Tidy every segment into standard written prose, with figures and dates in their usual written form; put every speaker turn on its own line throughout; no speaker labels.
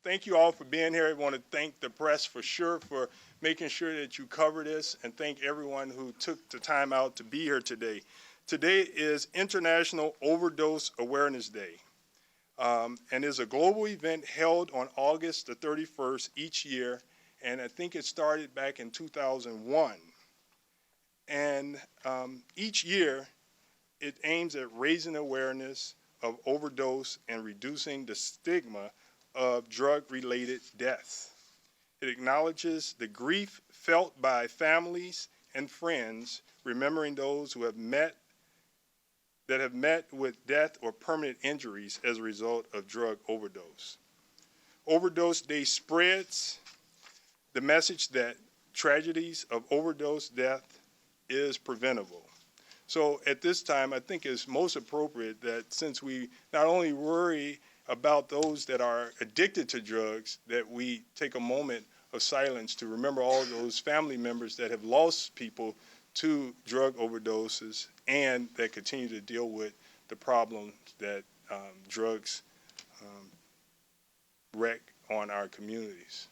thank you all for being here. I want to thank the press for sure for making sure that you cover this, and thank everyone who took the time out to be here today. Today is International Overdose Awareness Day, and is a global event held on August the 31st each year, and I think it started back in 2001. And each year, it aims at raising awareness of overdose and reducing the stigma of drug-related deaths. It acknowledges the grief felt by families and friends, remembering those who have met with death or permanent injuries as a result of drug overdose. Overdose Day spreads the message that tragedies of overdose death is preventable. So at this time, I think it's most appropriate that since we not only worry about those that are addicted to drugs, that we take a moment of silence to remember all those family members that have lost people to drug overdoses and that continue to deal with the problems that drugs wreak on our communities.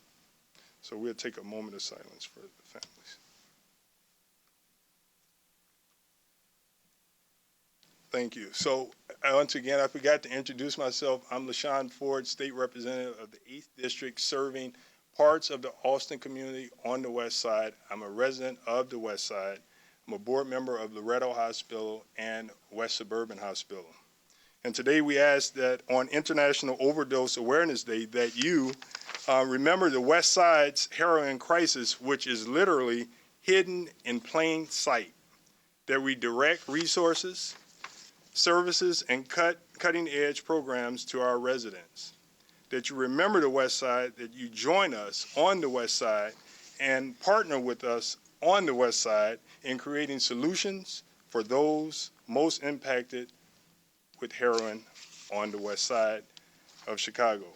So we'll take a moment of silence for the families. Thank you. So once again, I forgot to introduce myself. I'm LaShawn Ford, State Representative of the 8th District, serving parts of the Austin community on the West Side. I'm a resident of the West Side. I'm a board member of Loretto Hospital and West Suburban Hospital. And today we ask that on International Overdose Awareness Day that you remember the West Side's heroin crisis, which is literally hidden in plain sight, that we direct resources, services, and cutting-edge programs to our residents, that you remember the West Side, that you join us on the West Side and partner with us on the West Side in creating solutions for those most impacted with heroin on the West Side of Chicago.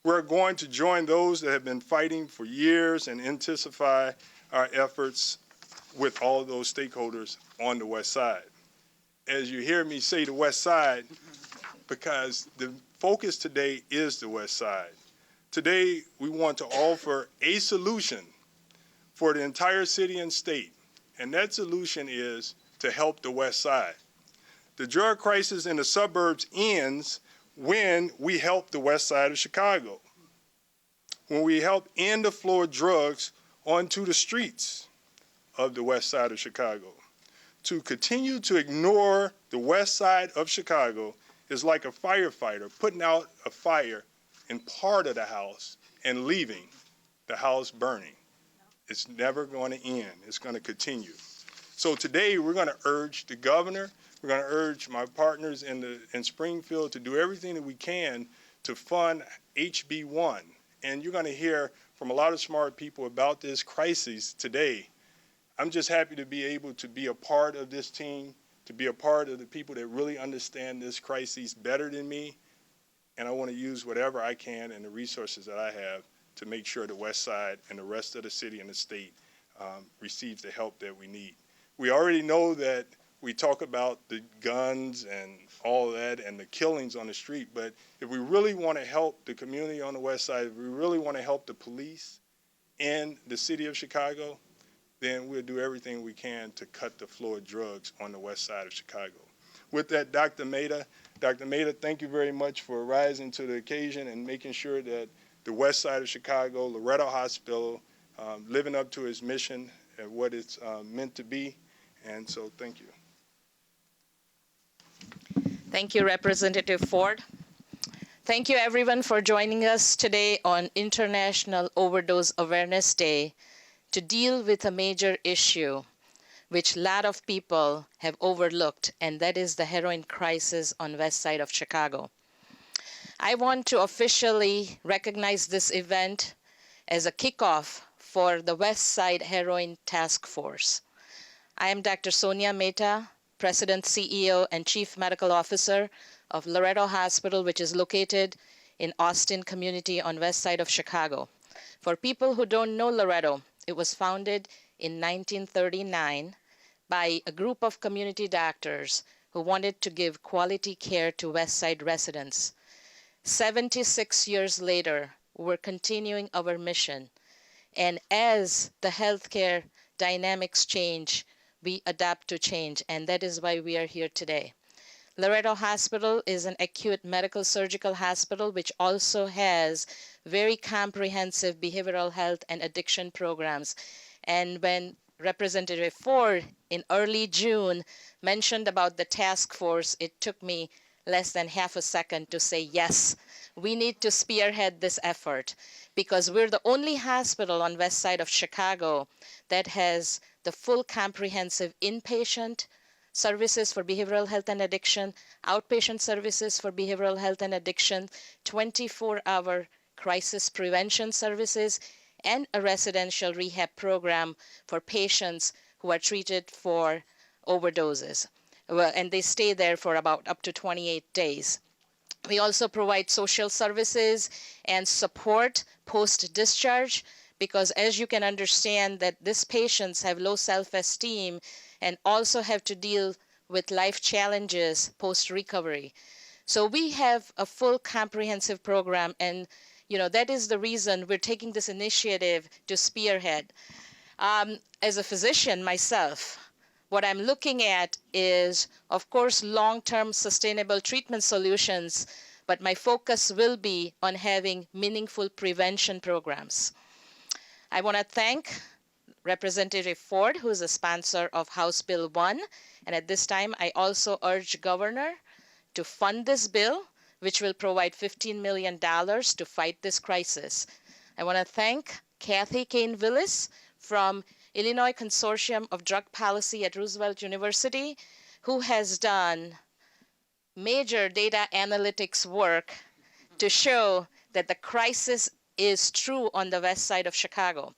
We're going to join those that have been fighting for years and intensify our efforts with all of those stakeholders on the West Side. As you hear me say the West Side, because the focus today is the West Side. Today, we want to offer a solution for the entire city and state, and that solution is to help the West Side. The drug crisis in the suburbs ends when we help the West Side of Chicago, when we help end the flow of drugs onto the streets of the West Side of Chicago. To continue to ignore the West Side of Chicago is like a firefighter putting out a fire in part of the house and leaving the house burning. It's never going to end. It's going to continue. So today we're going to urge the governor, we're going to urge my partners in Springfield to do everything that we can to fund HB1. And you're going to hear from a lot of smart people about this crisis today. I'm just happy to be able to be a part of this team, to be a part of the people that really understand this crisis better than me. And I want to use whatever I can and the resources that I have to make sure the West Side and the rest of the city and the state receives the help that we need. We already know that we talk about the guns and all that and the killings on the street, but if we really want to help the community on the West Side, if we really want to help the police in the city of Chicago, then we'll do everything we can to cut the flow of drugs on the West Side of Chicago. With that, Dr. Mehta, thank you very much for rising to the occasion and making sure that the West Side of Chicago, Loretto Hospital, living up to its mission and what it's meant to be. And so thank you.
Thank you, Representative Ford. Thank you, everyone, for joining us today on International Overdose Awareness Day to deal with a major issue which a lot of people have overlooked, and that is the heroin crisis on West Side of Chicago. I want to officially recognize this event as a kickoff for the West Side Heroin Task Force. I am Dr. Sonia Mehta, President, CEO, and Chief Medical Officer of Loretto Hospital, which is located in Austin community on West Side of Chicago. For people who don't know Loretto, it was founded in 1939 by a group of community doctors who wanted to give quality care to West Side residents. 76 years later, we're continuing our mission. And as the healthcare dynamics change, we adapt to change. And that is why we are here today. Loretto Hospital is an acute medical surgical hospital which also has very comprehensive behavioral health and addiction programs. And when Representative Ford in early June mentioned about the task force, it took me less than half a second to say yes, we need to spearhead this effort because we're the only hospital on west side of Chicago that has the full comprehensive inpatient services for behavioral health and addiction, outpatient services for behavioral health and addiction, 24-hour crisis prevention services, and a residential rehab program for patients who are treated for overdoses. Well, and they stay there for about up to 28 days. We also provide social services and support post-discharge because as you can understand that these patients have low self-esteem and also have to deal with life challenges post-recovery. So we have a full comprehensive program and that is the reason we're taking this initiative to spearhead. As a physician myself, what I'm looking at is, of course, long-term sustainable treatment solutions, but my focus will be on having meaningful prevention programs. I want to thank Representative Ford, who is a sponsor of House Bill 1, and at this time I also urge Governor to fund this bill, which will provide $15 million to fight this crisis. I want to thank Kathy Kane-Willis from Illinois Consortium of Drug Policy at Roosevelt University, who has done major data analytics work to show that the crisis is true on the west side of Chicago.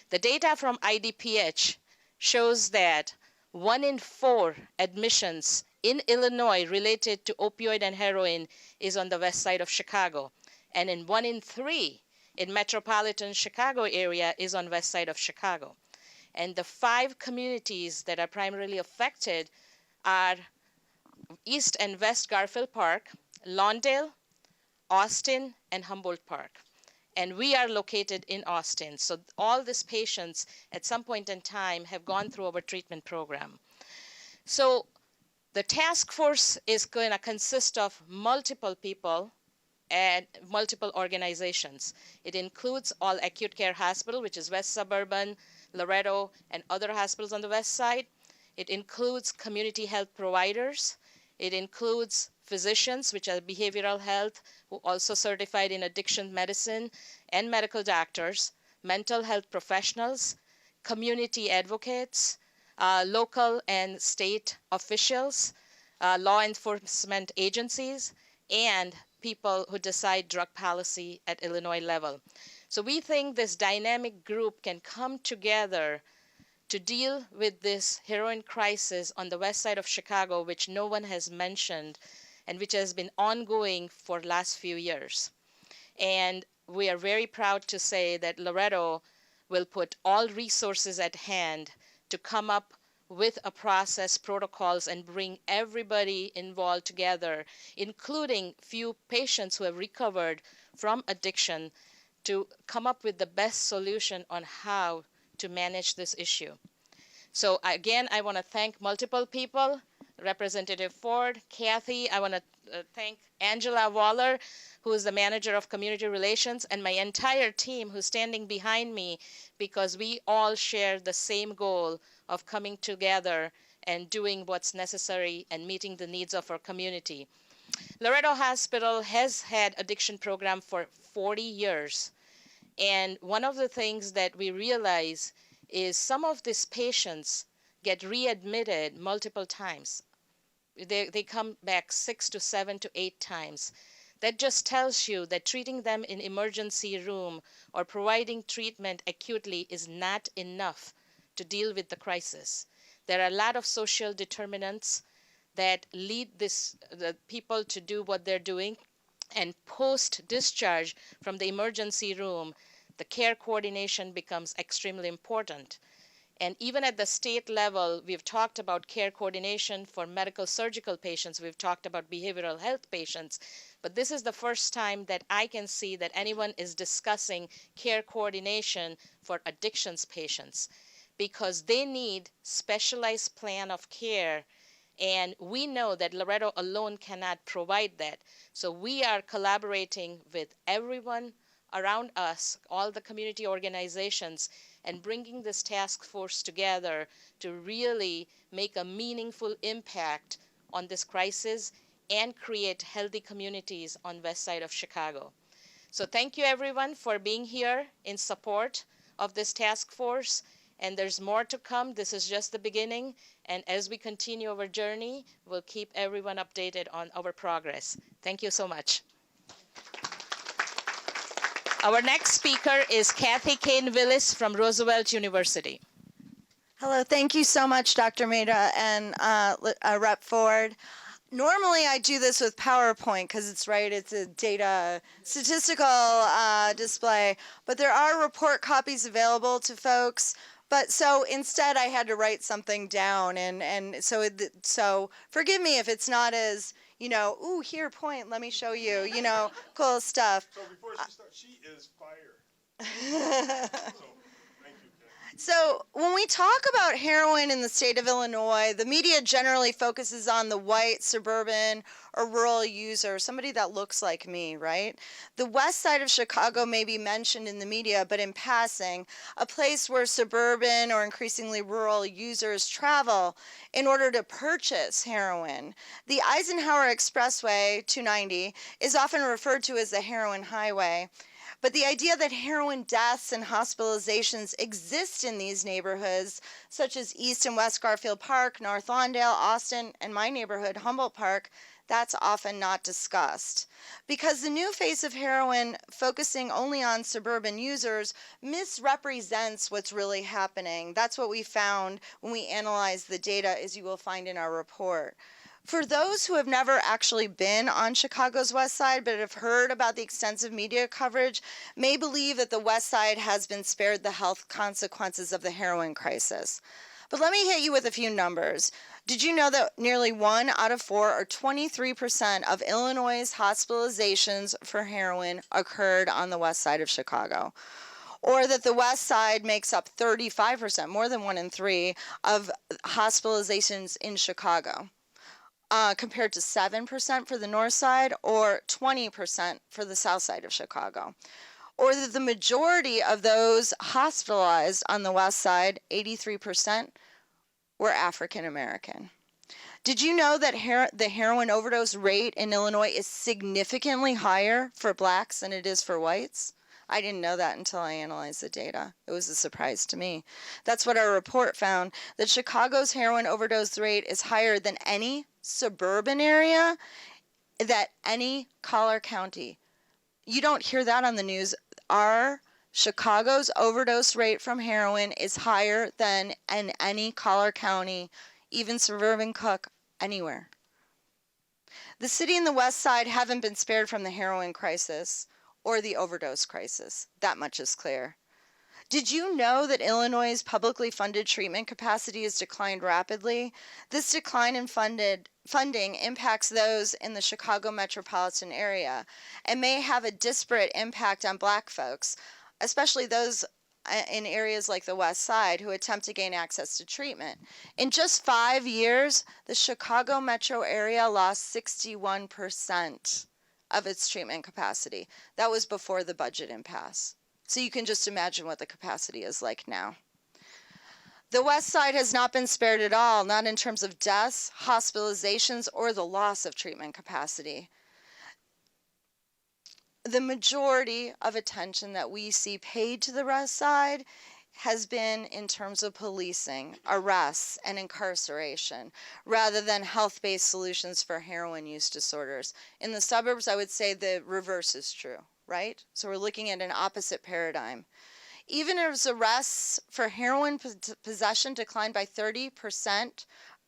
The data from IDPH shows that 1 in 4 admissions in Illinois related to opioid and heroin is on the west side of Chicago, and 1 in 3 in metropolitan Chicago area is on west side of Chicago. And the 5 communities that are primarily affected are East and West Garfield Park, Lawndale, Austin, and Humboldt Park. And we are located in Austin. So all these patients at some point in time have gone through our treatment program. So the task force is going to consist of multiple people and multiple organizations. It includes all acute care hospital, which is West Suburban, Loretto, and other hospitals on the west side. It includes community health providers. It includes physicians, which are behavioral health, who also certified in addiction medicine, and medical doctors, mental health professionals, community advocates, local and state officials, law enforcement agencies, and people who decide drug policy at Illinois level. So we think this dynamic group can come together to deal with this heroin crisis on the west side of Chicago, which no one has mentioned and which has been ongoing for the last few years. And we are very proud to say that Loretto will put all resources at hand to come up with a process, protocols, and bring everybody involved together, including few patients who have recovered from addiction, to come up with the best solution on how to manage this issue. So again, I want to thank multiple people, Representative Ford, Kathy. I want to thank Angela Waller, who is the manager of community relations, and my entire team who's standing behind me, because we all share the same goal of coming together and doing what's necessary and meeting the needs of our community. Loretto Hospital has had addiction program for 40 years. And one of the things that we realize is some of these patients get readmitted multiple times. They come back 6 to 7 to 8 times. That just tells you that treating them in emergency room or providing treatment acutely is not enough to deal with the crisis. There are a lot of social determinants that lead the people to do what they're doing. And post-discharge from the emergency room, the care coordination becomes extremely important. And even at the state level, we've talked about care coordination for medical surgical patients. We've talked about behavioral health patients. But this is the first time that I can see that anyone is discussing care coordination for addictions patients, because they need specialized plan of care, and we know that Loretto alone cannot provide that. So we are collaborating with everyone around us, all the community organizations, and bringing this task force together to really make a meaningful impact on this crisis and create healthy communities on west side of Chicago. So thank you everyone for being here in support of this task force, and there's more to come. This is just the beginning, and as we continue our journey, we'll keep everyone updated on our progress. Thank you so much. Our next speaker is Kathy Kane Willis from Roosevelt University.
Hello, thank you so much, Dr. Maida and Rep. Ford. Normally I do this with PowerPoint because it's a data statistical display, but there are report copies available to folks. But so instead I had to write something down, and so forgive me if it's not as, ooh, here, point, let me show you, cool stuff.
So before she starts, she is fire. So thank you, Ken.
So when we talk about heroin in the state of Illinois, the media generally focuses on the white, suburban, or rural user, somebody that looks like me, right? The west side of Chicago may be mentioned in the media, but in passing, a place where suburban or increasingly rural users travel in order to purchase heroin. The Eisenhower Expressway, 290, is often referred to as the heroin highway. But the idea that heroin deaths and hospitalizations exist in these neighborhoods, such as East and West Garfield Park, North Lawndale, Austin, and my neighborhood, Humboldt Park, that's often not discussed. Because the new face of heroin, focusing only on suburban users, misrepresents what's really happening. That's what we found when we analyzed the data, as you will find in our report. For those who have never actually been on Chicago's West Side but have heard about the extensive media coverage, may believe that the West Side has been spared the health consequences of the heroin crisis. But let me hit you with a few numbers. Did you know that nearly 1 out of 4, or 23% of Illinois' hospitalizations for heroin occurred on the West Side of Chicago? Or that the West Side makes up 35%, more than 1 in 3, of hospitalizations in Chicago? Compared to 7% for the north side or 20% for the south side of Chicago. Or that the majority of those hospitalized on the west side, 83%, were African American. Did you know that the heroin overdose rate in Illinois is significantly higher for blacks than it is for whites? I didn't know that until I analyzed the data. It was a surprise to me. That's what our report found, that Chicago's heroin overdose rate is higher than any suburban area, that any collar county. You don't hear that on the news. Chicago's overdose rate from heroin is higher than in any collar county, even suburban Cook, anywhere. The city and the west side haven't been spared from the heroin crisis or the overdose crisis. That much is clear. Did you know that Illinois' publicly funded treatment capacity has declined rapidly? This decline in funding impacts those in the Chicago metropolitan area and may have a disparate impact on black folks, especially those in areas like the West Side who attempt to gain access to treatment. In just 5 years, the Chicago metro area lost 61% of its treatment capacity. That was before the budget impasse. So you can just imagine what the capacity is like now. The West Side has not been spared at all, not in terms of deaths, hospitalizations, or the loss of treatment capacity. The majority of attention that we see paid to the West Side has been in terms of policing, arrests, and incarceration, rather than health-based solutions for heroin use disorders. In the suburbs, I would say the reverse is true, right? So we're looking at an opposite paradigm. Even as arrests for heroin possession declined by 30%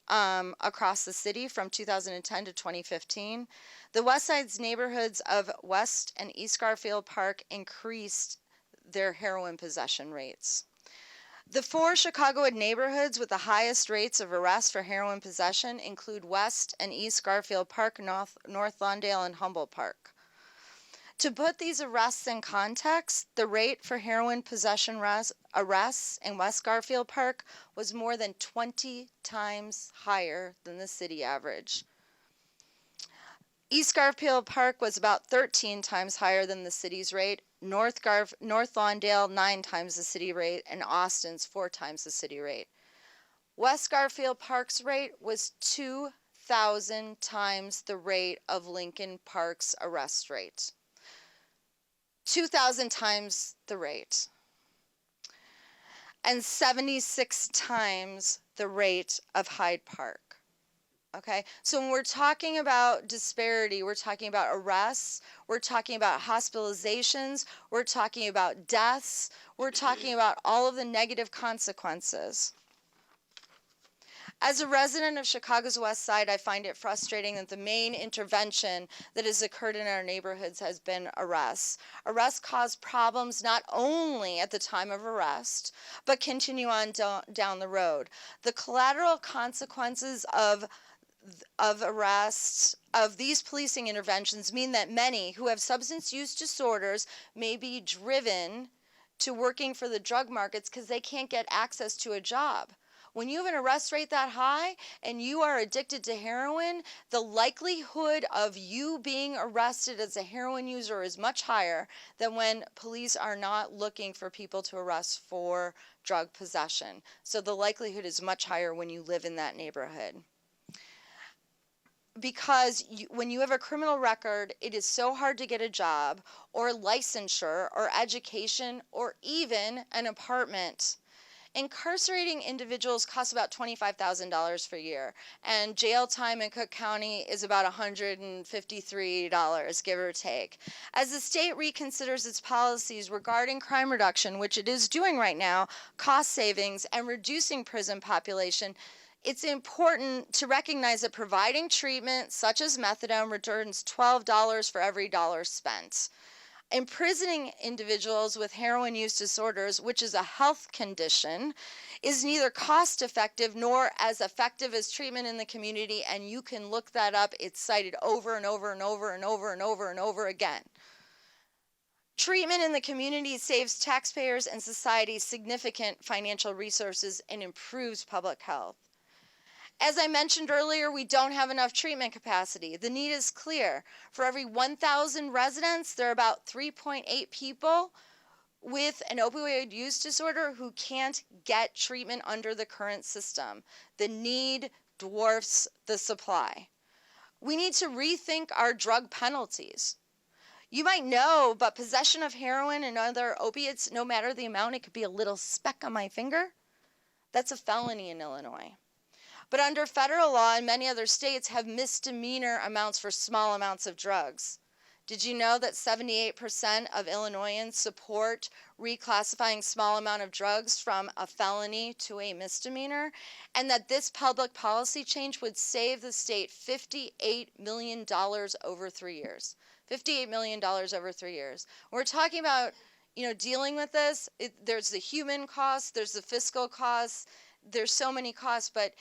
across the city from 2010 to 2015, the West Side's neighborhoods of West and East Garfield Park increased their heroin possession rates. The 4 Chicagoan neighborhoods with the highest rates of arrest for heroin possession include West and East Garfield Park, North Lawndale, and Humboldt Park. To put these arrests in context, the rate for heroin possession arrests in West Garfield Park was more than 20 times higher than the city average. East Garfield Park was about 13 times higher than the city's rate, North Lawndale 9 times the city rate, and Austin's 4 times the city rate. West Garfield Park's rate was 2,000 times the rate of Lincoln Park's arrest rate. 2,000 times the rate. And 76 times the rate of Hyde Park. Okay, so when we're talking about disparity, we're talking about arrests, we're talking about hospitalizations, we're talking about deaths, we're talking about all of the negative consequences. As a resident of Chicago's West Side, I find it frustrating that the main intervention that has occurred in our neighborhoods has been arrests. Arrests cause problems not only at the time of arrest, but continue on down the road. The collateral consequences of arrests, of these policing interventions, mean that many who have substance use disorders may be driven to working for the drug markets because they can't get access to a job. When you have an arrest rate that high and you are addicted to heroin, the likelihood of you being arrested as a heroin user is much higher than when police are not looking for people to arrest for drug possession. So the likelihood is much higher when you live in that neighborhood. Because when you have a criminal record, it is so hard to get a job or licensure or education or even an apartment. Incarcerating individuals costs about $25,000 per year, and jail time in Cook County is about $153, give or take. As the state reconsiders its policies regarding crime reduction, which it is doing right now, cost savings, and reducing prison population, it's important to recognize that providing treatment such as methadone returns $12 for every dollar spent. Imprisoning individuals with heroin use disorders, which is a health condition, is neither cost effective nor as effective as treatment in the community, and you can look that up. It's cited over and over and over and over and over and over again. Treatment in the community saves taxpayers and society significant financial resources and improves public health. As I mentioned earlier, we don't have enough treatment capacity. The need is clear. For every 1,000 residents, there are about 3.8 people with an opioid use disorder who can't get treatment under the current system. The need dwarfs the supply. We need to rethink our drug penalties. You might know, but possession of heroin and other opiates, no matter the amount, it could be a little speck on my finger. That's a felony in Illinois. But under federal law and many other states have misdemeanor amounts for small amounts of drugs. Did you know that 78% of Illinoisans support reclassifying small amount of drugs from a felony to a misdemeanor? And that this public policy change would save the state $58 million over 3 years. $58 million over 3 years. We're talking about, dealing with this. There's the human costs, there's the fiscal costs, there's so many costs, but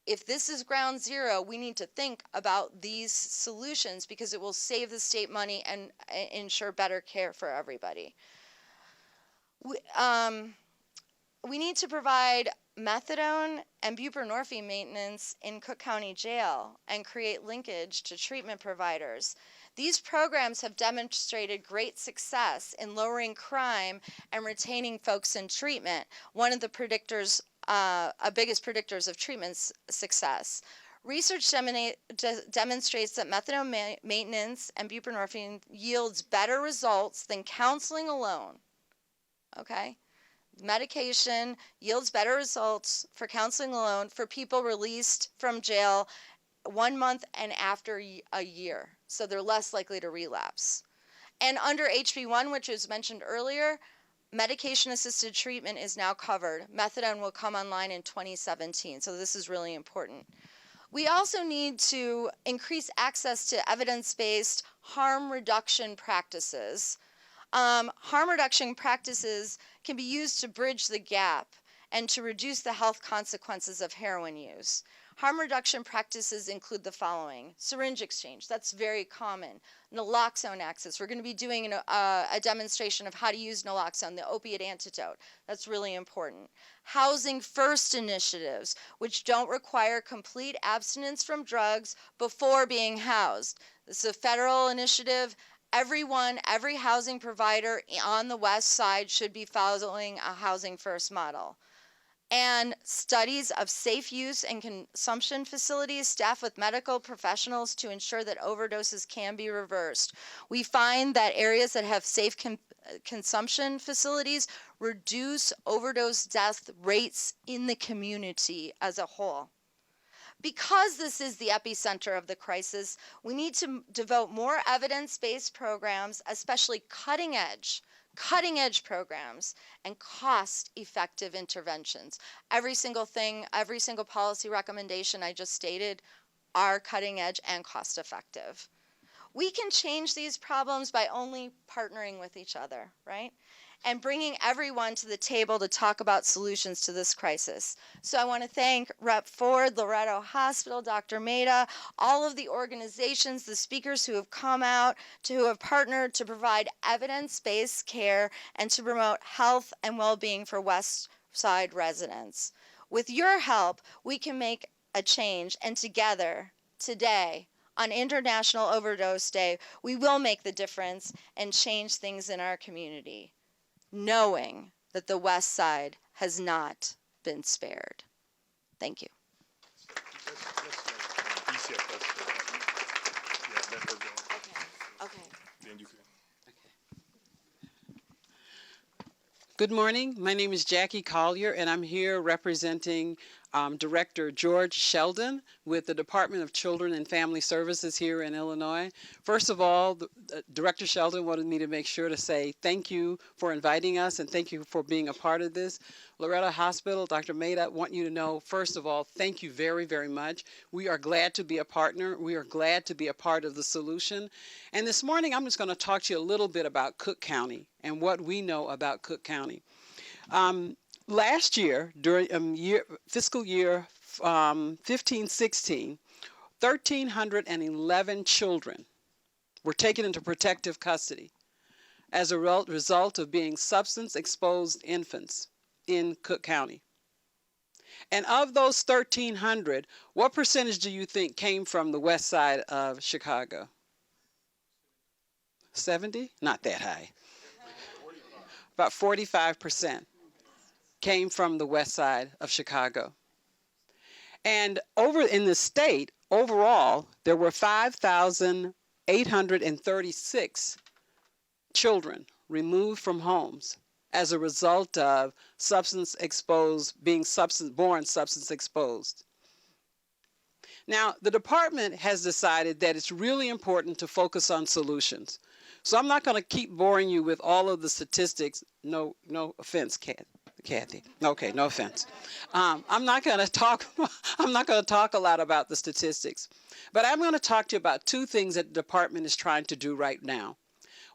if this is ground zero, we need to think about these solutions because it will save the state money and ensure better care for everybody. We need to provide methadone and buprenorphine maintenance in Cook County Jail and create linkage to treatment providers. These programs have demonstrated great success in lowering crime and retaining folks in treatment, one of the biggest predictors of treatment success. Research demonstrates that methadone maintenance and buprenorphine yields better results than counseling alone. Okay? Medication yields better results for counseling alone for people released from jail 1 month and after a year. So they're less likely to relapse. And under HB1, which was mentioned earlier, medication-assisted treatment is now covered. Methadone will come online in 2017, so this is really important. We also need to increase access to evidence-based harm reduction practices. Harm reduction practices can be used to bridge the gap and to reduce the health consequences of heroin use. Harm reduction practices include the following: syringe exchange, that's very common. Naloxone access, we're going to be doing a demonstration of how to use naloxone, the opiate antidote. That's really important. Housing first initiatives, which don't require complete abstinence from drugs before being housed. This is a federal initiative. Everyone, every housing provider on the west side should be following a housing first model. And studies of safe use and consumption facilities staffed with medical professionals to ensure that overdoses can be reversed. We find that areas that have safe consumption facilities reduce overdose death rates in the community as a whole. Because this is the epicenter of the crisis, we need to devote more evidence-based programs, especially cutting-edge programs, and cost-effective interventions. Every single thing, every single policy recommendation I just stated are cutting-edge and cost-effective. We can change these problems by only partnering with each other, right? And bringing everyone to the table to talk about solutions to this crisis. So I want to thank Rep. Ford, Loretto Hospital, Dr. Maida, all of the organizations, the speakers who have come out, who have partnered to provide evidence-based care and to promote health and well-being for West Side residents. With your help, we can make a change, and together, today, on International Overdose Day, we will make the difference and change things in our community, knowing that the West Side has not been spared. Thank you. Okay.
Then you can.
Good morning. My name is Jackie Collier, and I'm here representing Director George Sheldon with the Department of Children and Family Services here in Illinois. First of all, Director Sheldon wanted me to make sure to say thank you for inviting us and thank you for being a part of this. Loretto Hospital, Dr. Maida, I want you to know, first of all, thank you very, very much. We are glad to be a partner. We are glad to be a part of the solution. And this morning, I'm just going to talk to you a little bit about Cook County and what we know about Cook County. Last year, during fiscal year 15-16, 1,311 children were taken into protective custody as a result of being substance-exposed infants in Cook County. And of those 1,300, what percentage do you think came from the west side of Chicago? 70? Not that high. About 45% came from the west side of Chicago. And over in the state, overall, there were 5,836 children removed from homes as a result of being born substance exposed. Now, the department has decided that it's really important to focus on solutions. So I'm not going to keep boring you with all of the statistics. No offense, Kathy. Okay, no offense. I'm not going to talk a lot about the statistics, but I'm going to talk to you about two things that the department is trying to do right now.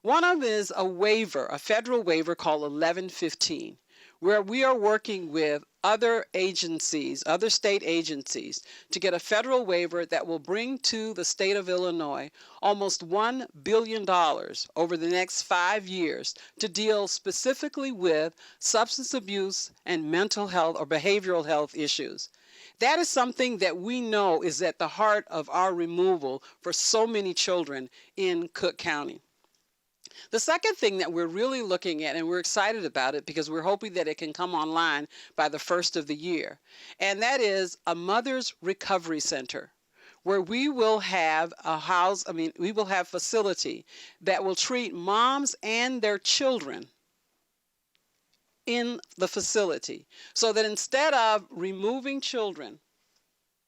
One of them is a waiver, a federal waiver called 1115, where we are working with other agencies, other state agencies, to get a federal waiver that will bring to the state of Illinois almost $1 billion over the next 5 years to deal specifically with substance abuse and mental health or behavioral health issues. That is something that we know is at the heart of our removal for so many children in Cook County. The second thing that we're really looking at, and we're excited about it because we're hoping that it can come online by the first of the year, and that is a mother's recovery center where we will have facility that will treat moms and their children in the facility, so that instead of removing children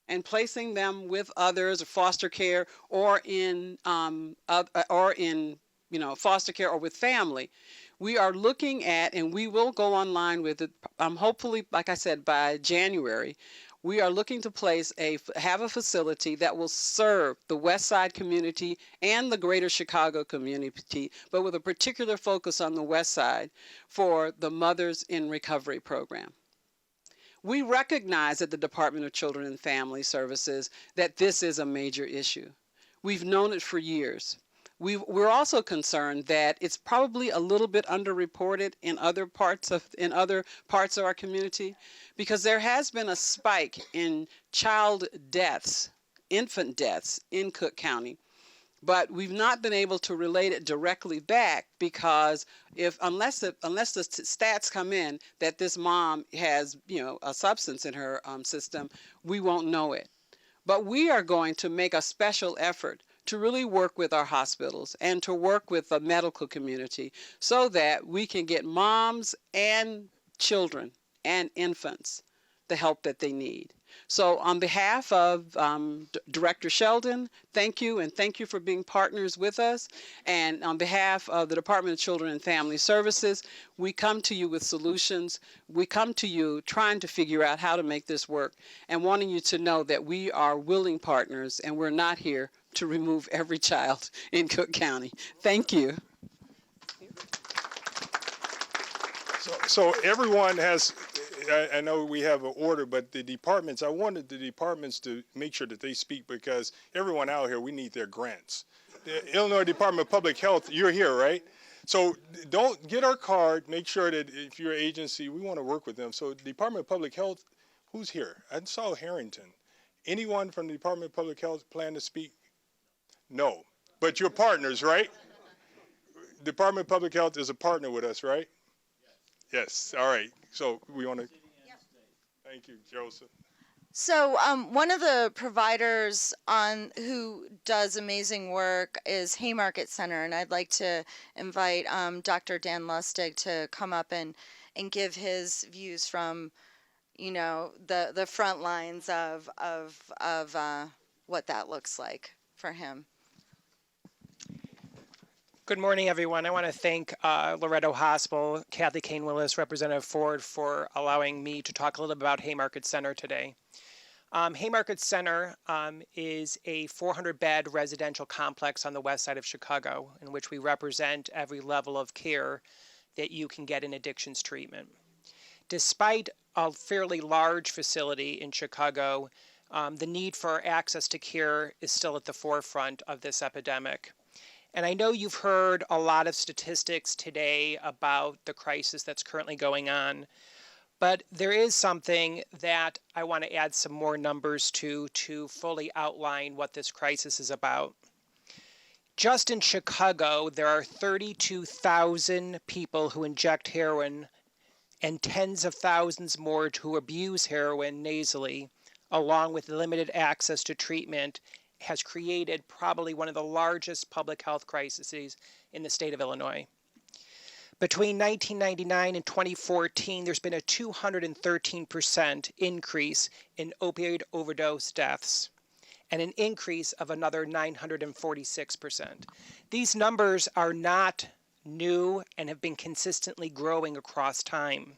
and placing them with others or foster care or in foster care or with family, we are looking at, and we will go online with it, hopefully, like I said, by January, we are looking to have a facility that will serve the West Side community and the greater Chicago community, but with a particular focus on the West Side for the Mothers in Recovery program. We recognize at the Department of Children and Family Services that this is a major issue. We've known it for years. We're also concerned that it's probably a little bit underreported in other parts of our community, because there has been a spike in child deaths, infant deaths in Cook County. But we've not been able to relate it directly back, because unless the stats come in that this mom has, a substance in her system, we won't know it. But we are going to make a special effort to really work with our hospitals and to work with the medical community so that we can get moms and children and infants the help that they need. So on behalf of Director Sheldon, thank you, and thank you for being partners with us. And on behalf of the Department of Children and Family Services, we come to you with solutions. We come to you trying to figure out how to make this work and wanting you to know that we are willing partners and we're not here to remove every child in Cook County. Thank you.
So everyone has, I know we have an order, but the departments, I wanted the departments to make sure that they speak, because everyone out here, we need their grants. The Illinois Department of Public Health, you're here, right? So don't get our card. Make sure that if you're an agency, we want to work with them. So Department of Public Health, who's here? I saw Harrington. Anyone from the Department of Public Health plan to speak? No, but you're partners, right? Department of Public Health is a partner with us, right? Yes. All right. So we want to. Thank you, Joseph.
So one of the providers who does amazing work is Haymarket Center, and I'd like to invite Dr. Dan Lustig to come up and give his views from, the front lines of what that looks like for him.
Good morning, everyone. I want to thank Loretto Hospital, Kathy Kane-Willis, Representative Ford, for allowing me to talk a little bit about Haymarket Center today. Haymarket Center is a 400-bed residential complex on the west side of Chicago, in which we represent every level of care that you can get in addictions treatment. Despite a fairly large facility in Chicago, the need for access to care is still at the forefront of this epidemic. And I know you've heard a lot of statistics today about the crisis that's currently going on, but there is something that I want to add some more numbers to fully outline what this crisis is about. Just in Chicago, there are 32,000 people who inject heroin and tens of thousands more who abuse heroin nasally, along with limited access to treatment, has created probably one of the largest public health crises in the state of Illinois. Between 1999 and 2014, there's been a 213% increase in opioid overdose deaths and an increase of another 946%. These numbers are not new and have been consistently growing across time.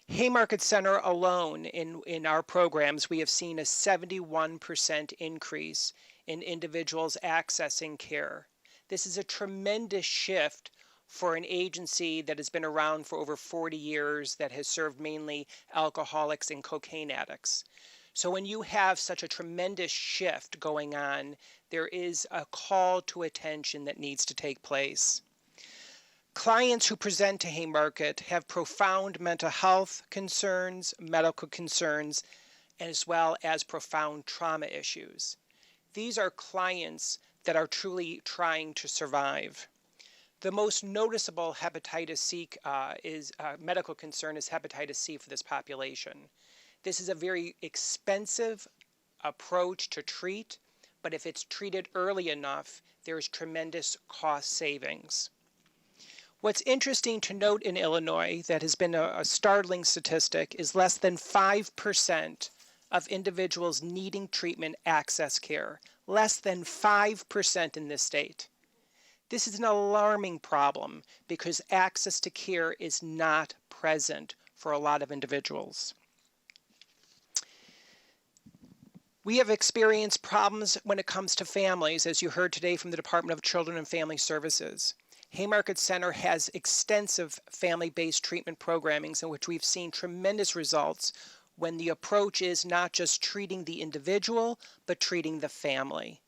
Haymarket Center alone, in our programs, we have seen a 71% increase in individuals accessing care. This is a tremendous shift for an agency that has been around for over 40 years, that has served mainly alcoholics and cocaine addicts. So when you have such a tremendous shift going on, there is a call to attention that needs to take place. Clients who present to Haymarket have profound mental health concerns, medical concerns, as well as profound trauma issues. These are clients that are truly trying to survive. The most noticeable hepatitis C medical concern is hepatitis C for this population. This is a very expensive approach to treat, but if it's treated early enough, there's tremendous cost savings. What's interesting to note in Illinois that has been a startling statistic is less than 5% of individuals needing treatment access care. Less than 5% in this state. This is an alarming problem because access to care is not present for a lot of individuals. We have experienced problems when it comes to families, as you heard today from the Department of Children and Family Services. Haymarket Center has extensive family-based treatment programmings in which we've seen tremendous results when the approach is not just treating the individual, but treating the family.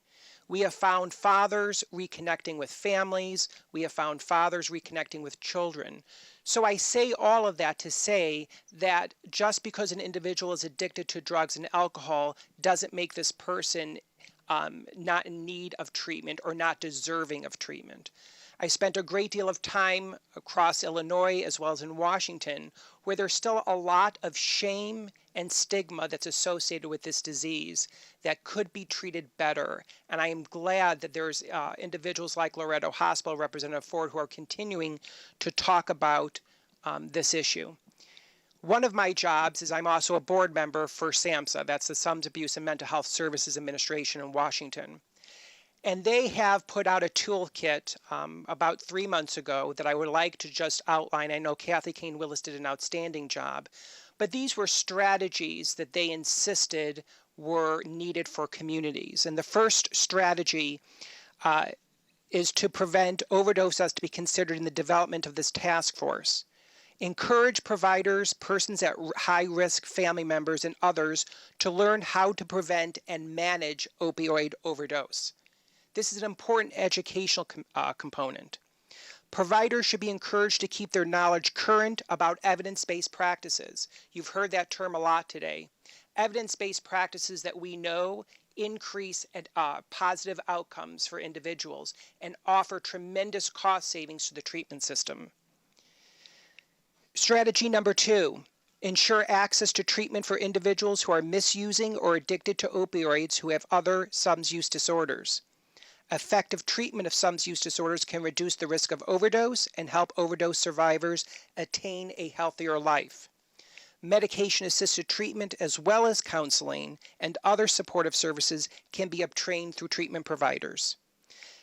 We have found fathers reconnecting with families. We have found fathers reconnecting with children. So I say all of that to say that just because an individual is addicted to drugs and alcohol doesn't make this person not in need of treatment or not deserving of treatment. I spent a great deal of time across Illinois as well as in Washington, where there's still a lot of shame and stigma that's associated with this disease that could be treated better. And I am glad that there's individuals like Loretto Hospital, Representative Ford, who are continuing to talk about this issue. One of my jobs is I'm also a board member for SAMHSA, that's the Substance Abuse and Mental Health Services Administration in Washington. And they have put out a toolkit about 3 months ago that I would like to just outline. I know Kathy Kane Willis did an outstanding job, but these were strategies that they insisted were needed for communities. And the first strategy is to prevent overdose as to be considered in the development of this task force. Encourage providers, persons at high risk, family members, and others to learn how to prevent and manage opioid overdose. This is an important educational component. Providers should be encouraged to keep their knowledge current about evidence-based practices. You've heard that term a lot today. Evidence-based practices that we know increase positive outcomes for individuals and offer tremendous cost savings to the treatment system. Strategy number 2, ensure access to treatment for individuals who are misusing or addicted to opioids who have other substance use disorders. Effective treatment of substance use disorders can reduce the risk of overdose and help overdose survivors attain a healthier life. Medication-assisted treatment as well as counseling and other supportive services can be obtained through treatment providers.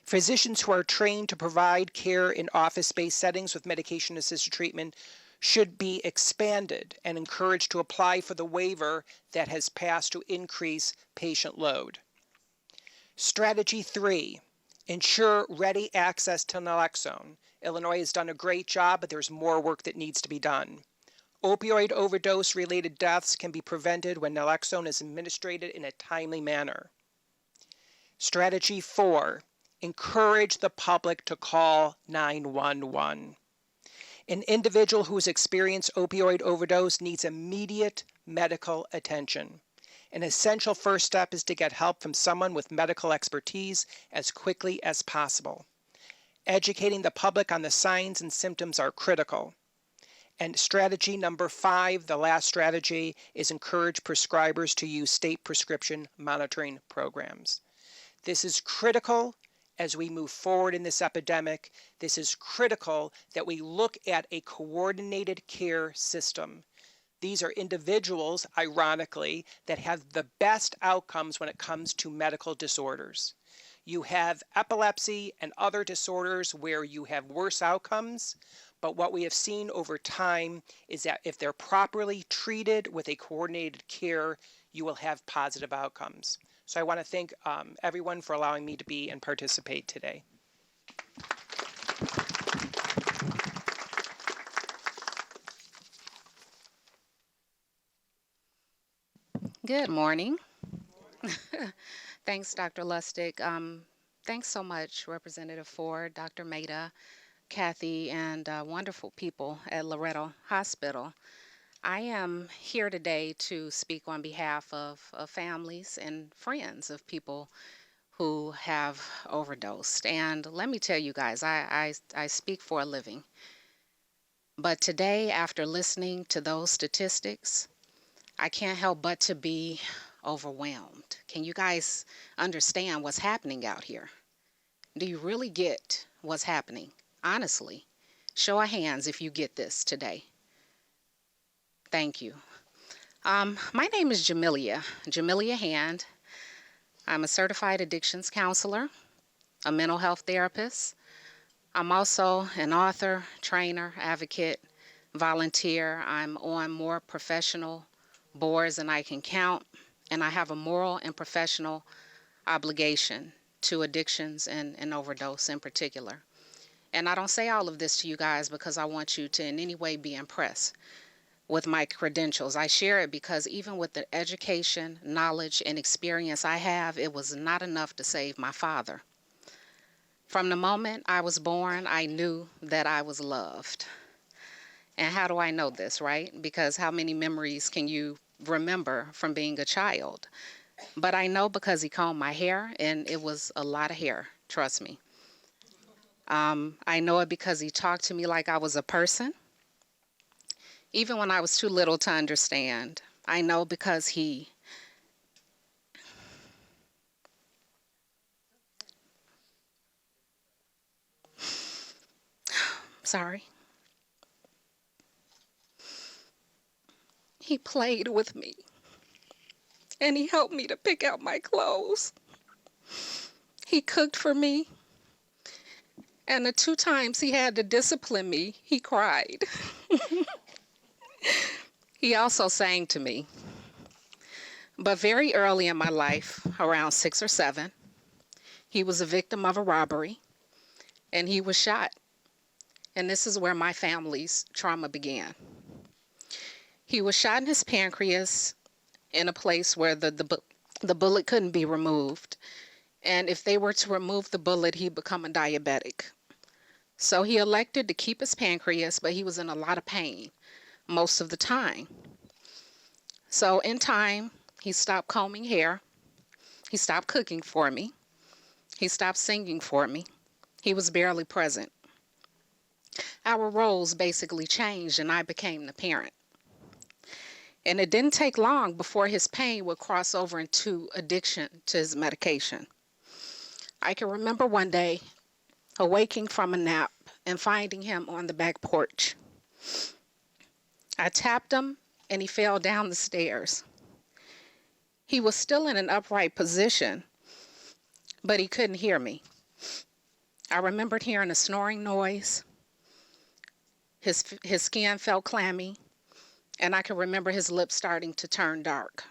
Physicians who are trained to provide care in office-based settings with medication-assisted treatment should be expanded and encouraged to apply for the waiver that has passed to increase patient load. Strategy 3, ensure ready access to naloxone. Illinois has done a great job, but there's more work that needs to be done. Opioid overdose-related deaths can be prevented when naloxone is administered in a timely manner. Strategy 4, encourage the public to call 911. An individual who has experienced opioid overdose needs immediate medical attention. An essential first step is to get help from someone with medical expertise as quickly as possible. Educating the public on the signs and symptoms are critical. And strategy number 5, the last strategy, is encourage prescribers to use state prescription monitoring programs. This is critical as we move forward in this epidemic. This is critical that we look at a coordinated care system. These are individuals, ironically, that have the best outcomes when it comes to medical disorders. You have epilepsy and other disorders where you have worse outcomes, but what we have seen over time is that if they're properly treated with a coordinated care, you will have positive outcomes. So I want to thank everyone for allowing me to be and participate today.
Good morning. Thanks, Dr. Lustig. Thanks so much, Representative Ford, Dr. Maida, Kathy, and wonderful people at Loretto Hospital. I am here today to speak on behalf of families and friends of people who have overdosed. And let me tell you guys, I speak for a living. But today, after listening to those statistics, I can't help but to be overwhelmed. Can you guys understand what's happening out here? Do you really get what's happening? Honestly, show of hands if you get this today. Thank you. My name is Jamelia Hand. I'm a certified addictions counselor, a mental health therapist. I'm also an author, trainer, advocate, volunteer. I'm on more professional boards than I can count, and I have a moral and professional obligation to addictions and overdose in particular. And I don't say all of this to you guys because I want you to in any way be impressed with my credentials. I share it because even with the education, knowledge, and experience I have, it was not enough to save my father. From the moment I was born, I knew that I was loved. And how do I know this, right? Because how many memories can you remember from being a child? But I know because he combed my hair, and it was a lot of hair, trust me. I know it because he talked to me like I was a person, even when I was too little to understand. I know because he sorry. He played with me, and he helped me to pick out my clothes. He cooked for me, and the 2 times he had to discipline me, he cried. He also sang to me. But very early in my life, around 6 or 7, he was a victim of a robbery, and he was shot. And this is where my family's trauma began. He was shot in his pancreas in a place where the bullet couldn't be removed. And if they were to remove the bullet, he'd become a diabetic. So he elected to keep his pancreas, but he was in a lot of pain most of the time. So in time, he stopped combing hair. He stopped cooking for me. He stopped singing for me. He was barely present. Our roles basically changed, and I became the parent. And it didn't take long before his pain would cross over into addiction to his medication. I can remember one day awaking from a nap and finding him on the back porch. I tapped him, and he fell down the stairs. He was still in an upright position, but he couldn't hear me. I remembered hearing a snoring noise. His skin felt clammy, and I can remember his lips starting to turn dark.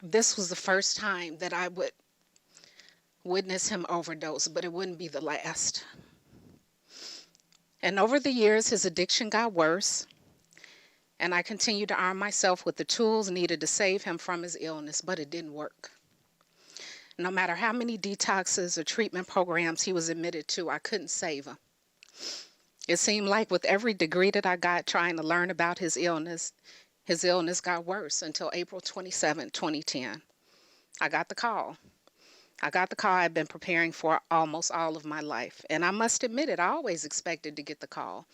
This was the first time that I would witness him overdose, but it wouldn't be the last. And over the years, his addiction got worse, and I continued to arm myself with the tools needed to save him from his illness, but it didn't work. No matter how many detoxes or treatment programs he was admitted to, I couldn't save him. It seemed like with every degree that I got trying to learn about his illness got worse until April 27, 2010. I got the call. I'd been preparing for almost all of my life. And I must admit it, I always expected to get the call.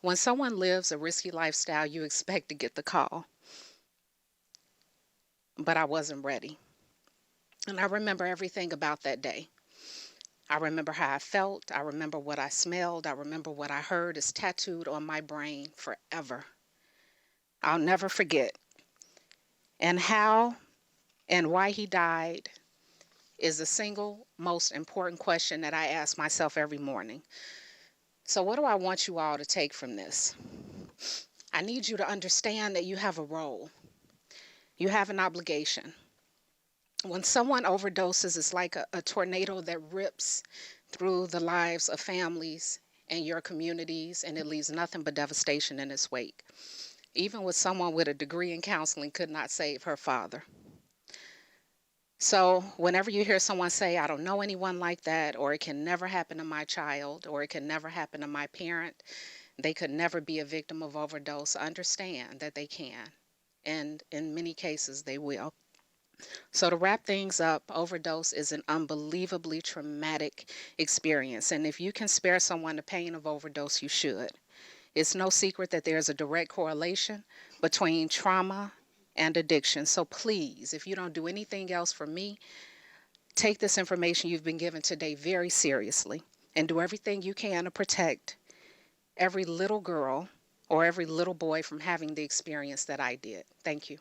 When someone lives a risky lifestyle, you expect to get the call. But I wasn't ready. And I remember everything about that day. I remember how I felt. I remember what I smelled. I remember what I heard is tattooed on my brain forever. I'll never forget. And how and why he died is the single most important question that I ask myself every morning. So what do I want you all to take from this? I need you to understand that you have a role. You have an obligation. When someone overdoses, it's like a tornado that rips through the lives of families and your communities, and it leaves nothing but devastation in its wake. Even with someone with a degree in counseling could not save her father. So whenever you hear someone say, I don't know anyone like that, or it can never happen to my child, or it can never happen to my parent, they could never be a victim of overdose, understand that they can. And in many cases, they will. So to wrap things up, overdose is an unbelievably traumatic experience. And if you can spare someone the pain of overdose, you should. It's no secret that there's a direct correlation between trauma and addiction. So please, if you don't do anything else for me, take this information you've been given today very seriously and do everything you can to protect every little girl or every little boy from having the experience that I did. Thank you.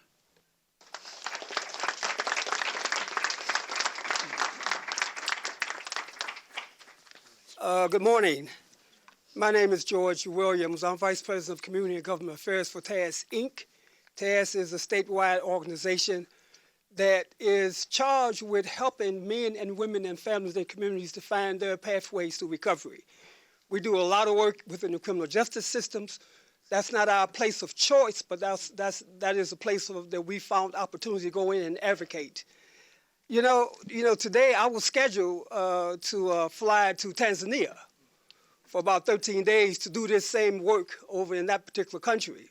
Good morning. My name is George Williams. I'm Vice President of Community and Government Affairs for TAS, Inc. TAS is a statewide organization that is charged with helping men and women and families and communities to find their pathways to recovery. We do a lot of work within the criminal justice systems. That's not our place of choice, but that is a place that we found opportunity to go in and advocate. You know, today I was scheduled to fly to Tanzania for about 13 days to do this same work over in that particular country.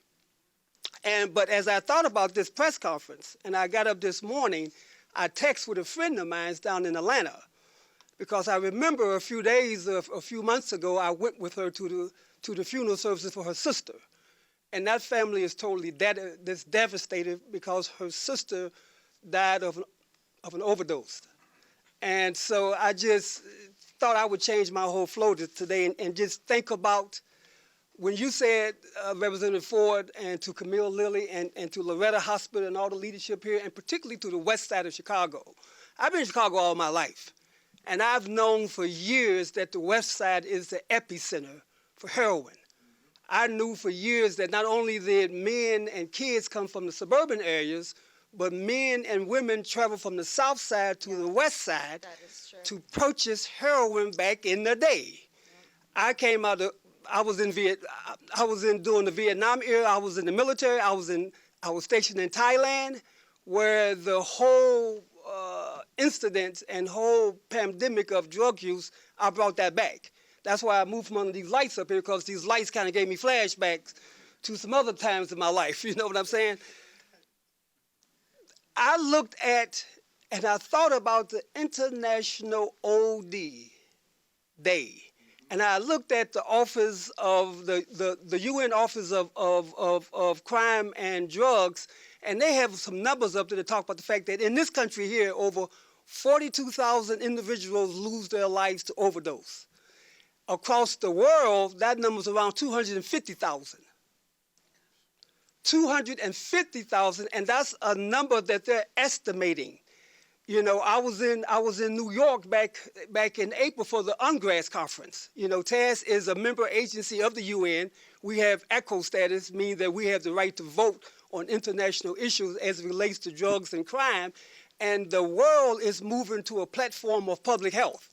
But as I thought about this press conference, and I got up this morning, I texted with a friend of mine down in Atlanta, because I remember a few months ago, I went with her to the funeral services for her sister. And that family is totally devastated because her sister died of an overdose. And so I just thought I would change my whole flow today and just think about when you said, Representative Ford, and to Camille Lilly, and to Loretto Hospital and all the leadership here, and particularly to the west side of Chicago. I've been in Chicago all my life, and I've known for years that the west side is the epicenter for heroin. I knew for years that not only did men and kids come from the suburban areas, but men and women travel from the south side to the west side to purchase heroin back in the day. I came out of I was during the Vietnam era. I was in the military. I was stationed in Thailand, where the whole incident and whole pandemic of drug use, I brought that back. That's why I moved from under these lights up here, because these lights kind of gave me flashbacks to some other times in my life. You know what I'm saying? I looked at and I thought about the International OD Day. And I looked at the office of the UN Office of Crime and Drugs, and they have some numbers up there to talk about the fact that in this country here, over 42,000 individuals lose their lives to overdose. Across the world, that number is around 250,000. 250,000, and that's a number that they're estimating. You know, I was in New York back in April for the UNGRAS conference. You know, TAS is a member agency of the UN. We have ECHO status, meaning that we have the right to vote on international issues as it relates to drugs and crime. And the world is moving to a platform of public health,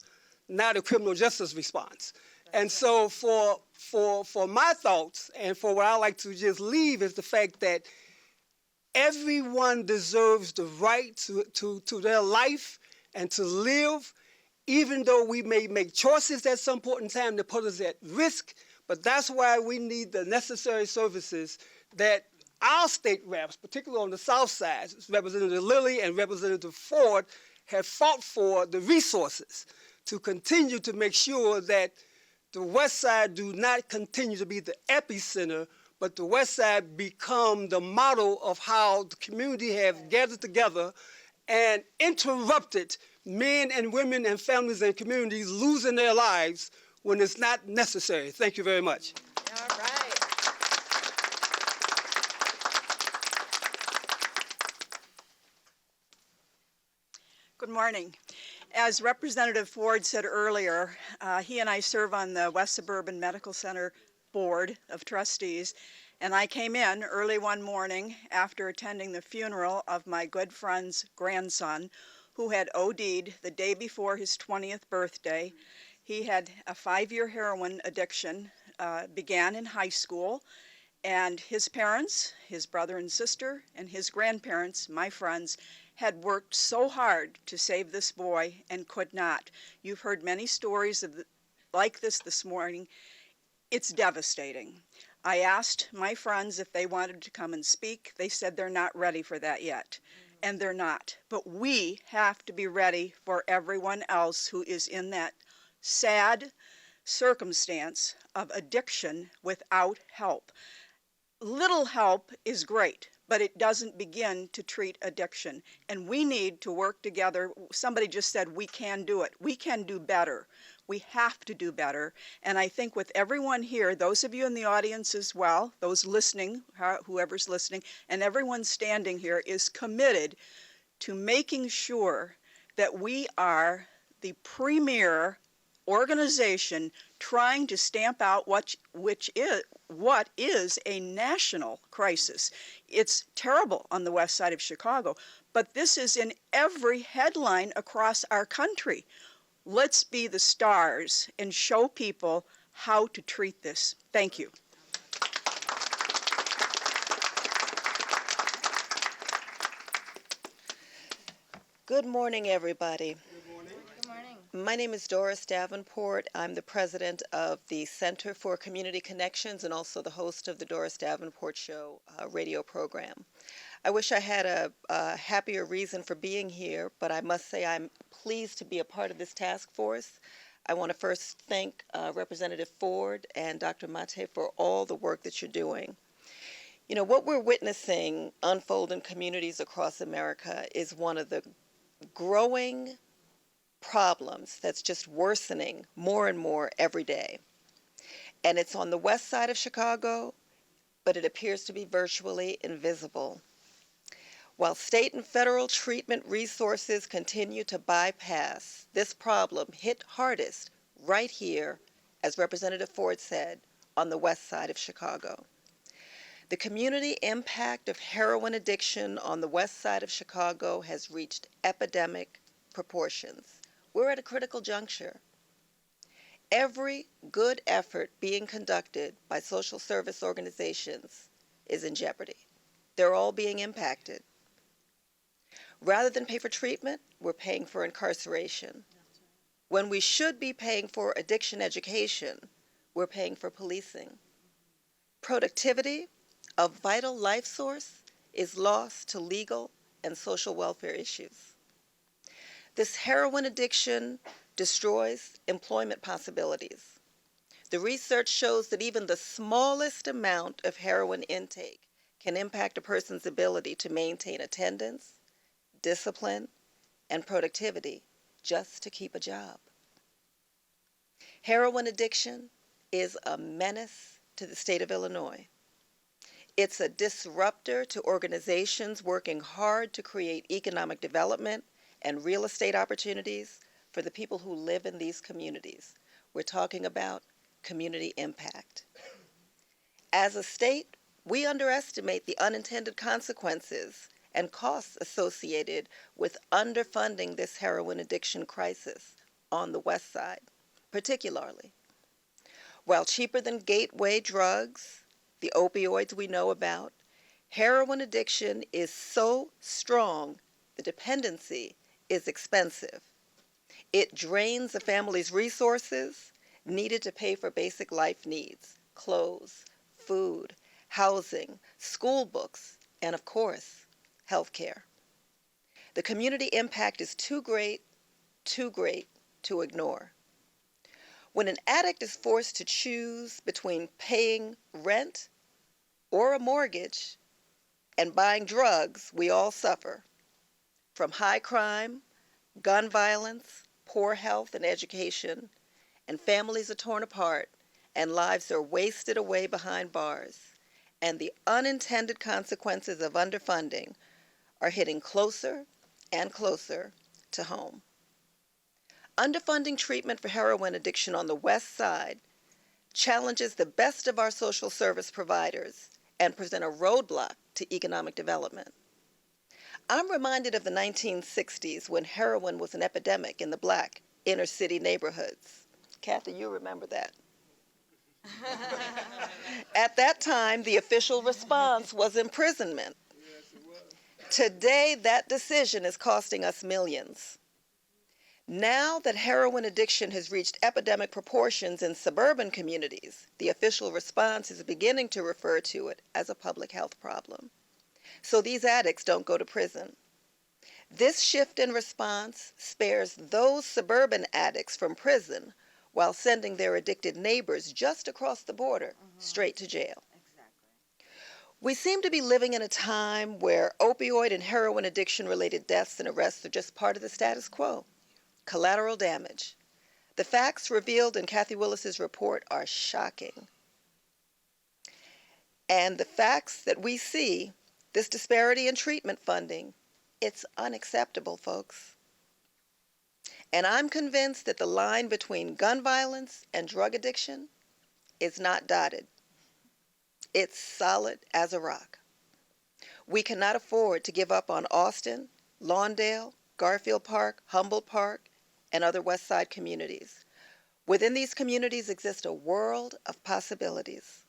not a criminal justice response. And so for my thoughts and for what I like to just leave is the fact that everyone deserves the right to their life and to live, even though we may make choices at some point in time to put us at risk. But that's why we need the necessary services that our state reps, particularly on the south side, Representative Lilly and Representative Ford, have fought for the resources to continue to make sure that the west side do not continue to be the epicenter, but the west side become the model of how the community have gathered together and interrupted men and women and families and communities losing their lives when it's not necessary. Thank you very much.
All right.
Good morning. As Representative Ford said earlier, he and I serve on the West Suburban Medical Center Board of Trustees, and I came in early one morning after attending the funeral of my good friend's grandson, who had OD'd the day before his 20th birthday. He had a 5-year heroin addiction, began in high school, and his parents, his brother and sister, and his grandparents, my friends, had worked so hard to save this boy and could not. You've heard many stories like this morning. It's devastating. I asked my friends if they wanted to come and speak. They said they're not ready for that yet, and they're not. But we have to be ready for everyone else who is in that sad circumstance of addiction without help. Little help is great, but it doesn't begin to treat addiction. And we need to work together. Somebody just said we can do it. We can do better. We have to do better. And I think with everyone here, those of you in the audience as well, those listening, whoever's listening, and everyone standing here is committed to making sure that we are the premier organization trying to stamp out what is a national crisis. It's terrible on the west side of Chicago, but this is in every headline across our country. Let's be the stars and show people how to treat this. Thank you.
Good morning, everybody. My name is Doris Davenport. I'm the president of the Center for Community Connections and also the host of the Doris Davenport Show radio program. I wish I had a happier reason for being here, but I must say I'm pleased to be a part of this task force. I want to first thank Representative Ford and Dr. Mate for all the work that you're doing. You know, what we're witnessing unfold in communities across America is one of the growing problems that's just worsening more and more every day. And it's on the west side of Chicago, but it appears to be virtually invisible. While state and federal treatment resources continue to bypass this problem, hit hardest right here, as Representative Ford said, on the west side of Chicago. The community impact of heroin addiction on the west side of Chicago has reached epidemic proportions. We're at a critical juncture. Every good effort being conducted by social service organizations is in jeopardy. They're all being impacted. Rather than pay for treatment, we're paying for incarceration. When we should be paying for addiction education, we're paying for policing. Productivity, a vital life source, is lost to legal and social welfare issues. This heroin addiction destroys employment possibilities. The research shows that even the smallest amount of heroin intake can impact a person's ability to maintain attendance, discipline, and productivity just to keep a job. Heroin addiction is a menace to the state of Illinois. It's a disruptor to organizations working hard to create economic development and real estate opportunities for the people who live in these communities. We're talking about community impact. As a state, we underestimate the unintended consequences and costs associated with underfunding this heroin addiction crisis on the west side, particularly. While cheaper than gateway drugs, the opioids we know about, heroin addiction is so strong, the dependency is expensive. It drains a family's resources needed to pay for basic life needs, clothes, food, housing, school books, and of course, health care. The community impact is too great to ignore. When an addict is forced to choose between paying rent or a mortgage and buying drugs, we all suffer. From high crime, gun violence, poor health and education, and families are torn apart, and lives are wasted away behind bars, and the unintended consequences of underfunding are hitting closer and closer to home. Underfunding treatment for heroin addiction on the west side challenges the best of our social service providers and present a roadblock to economic development. I'm reminded of the 1960s when heroin was an epidemic in the black inner city neighborhoods. Kathy, you remember that. At that time, the official response was imprisonment. Today, that decision is costing us millions. Now that heroin addiction has reached epidemic proportions in suburban communities, the official response is beginning to refer to it as a public health problem. So these addicts don't go to prison. This shift in response spares those suburban addicts from prison while sending their addicted neighbors just across the border straight to jail. We seem to be living in a time where opioid and heroin addiction-related deaths and arrests are just part of the status quo. Collateral damage. The facts revealed in Kathy Willis's report are shocking. And the facts that we see, this disparity in treatment funding, it's unacceptable, folks. And I'm convinced that the line between gun violence and drug addiction is not dotted. It's solid as a rock. We cannot afford to give up on Austin Lawndale, Garfield Park, Humboldt Park, and other West Side communities. Within these communities exists a world of possibilities.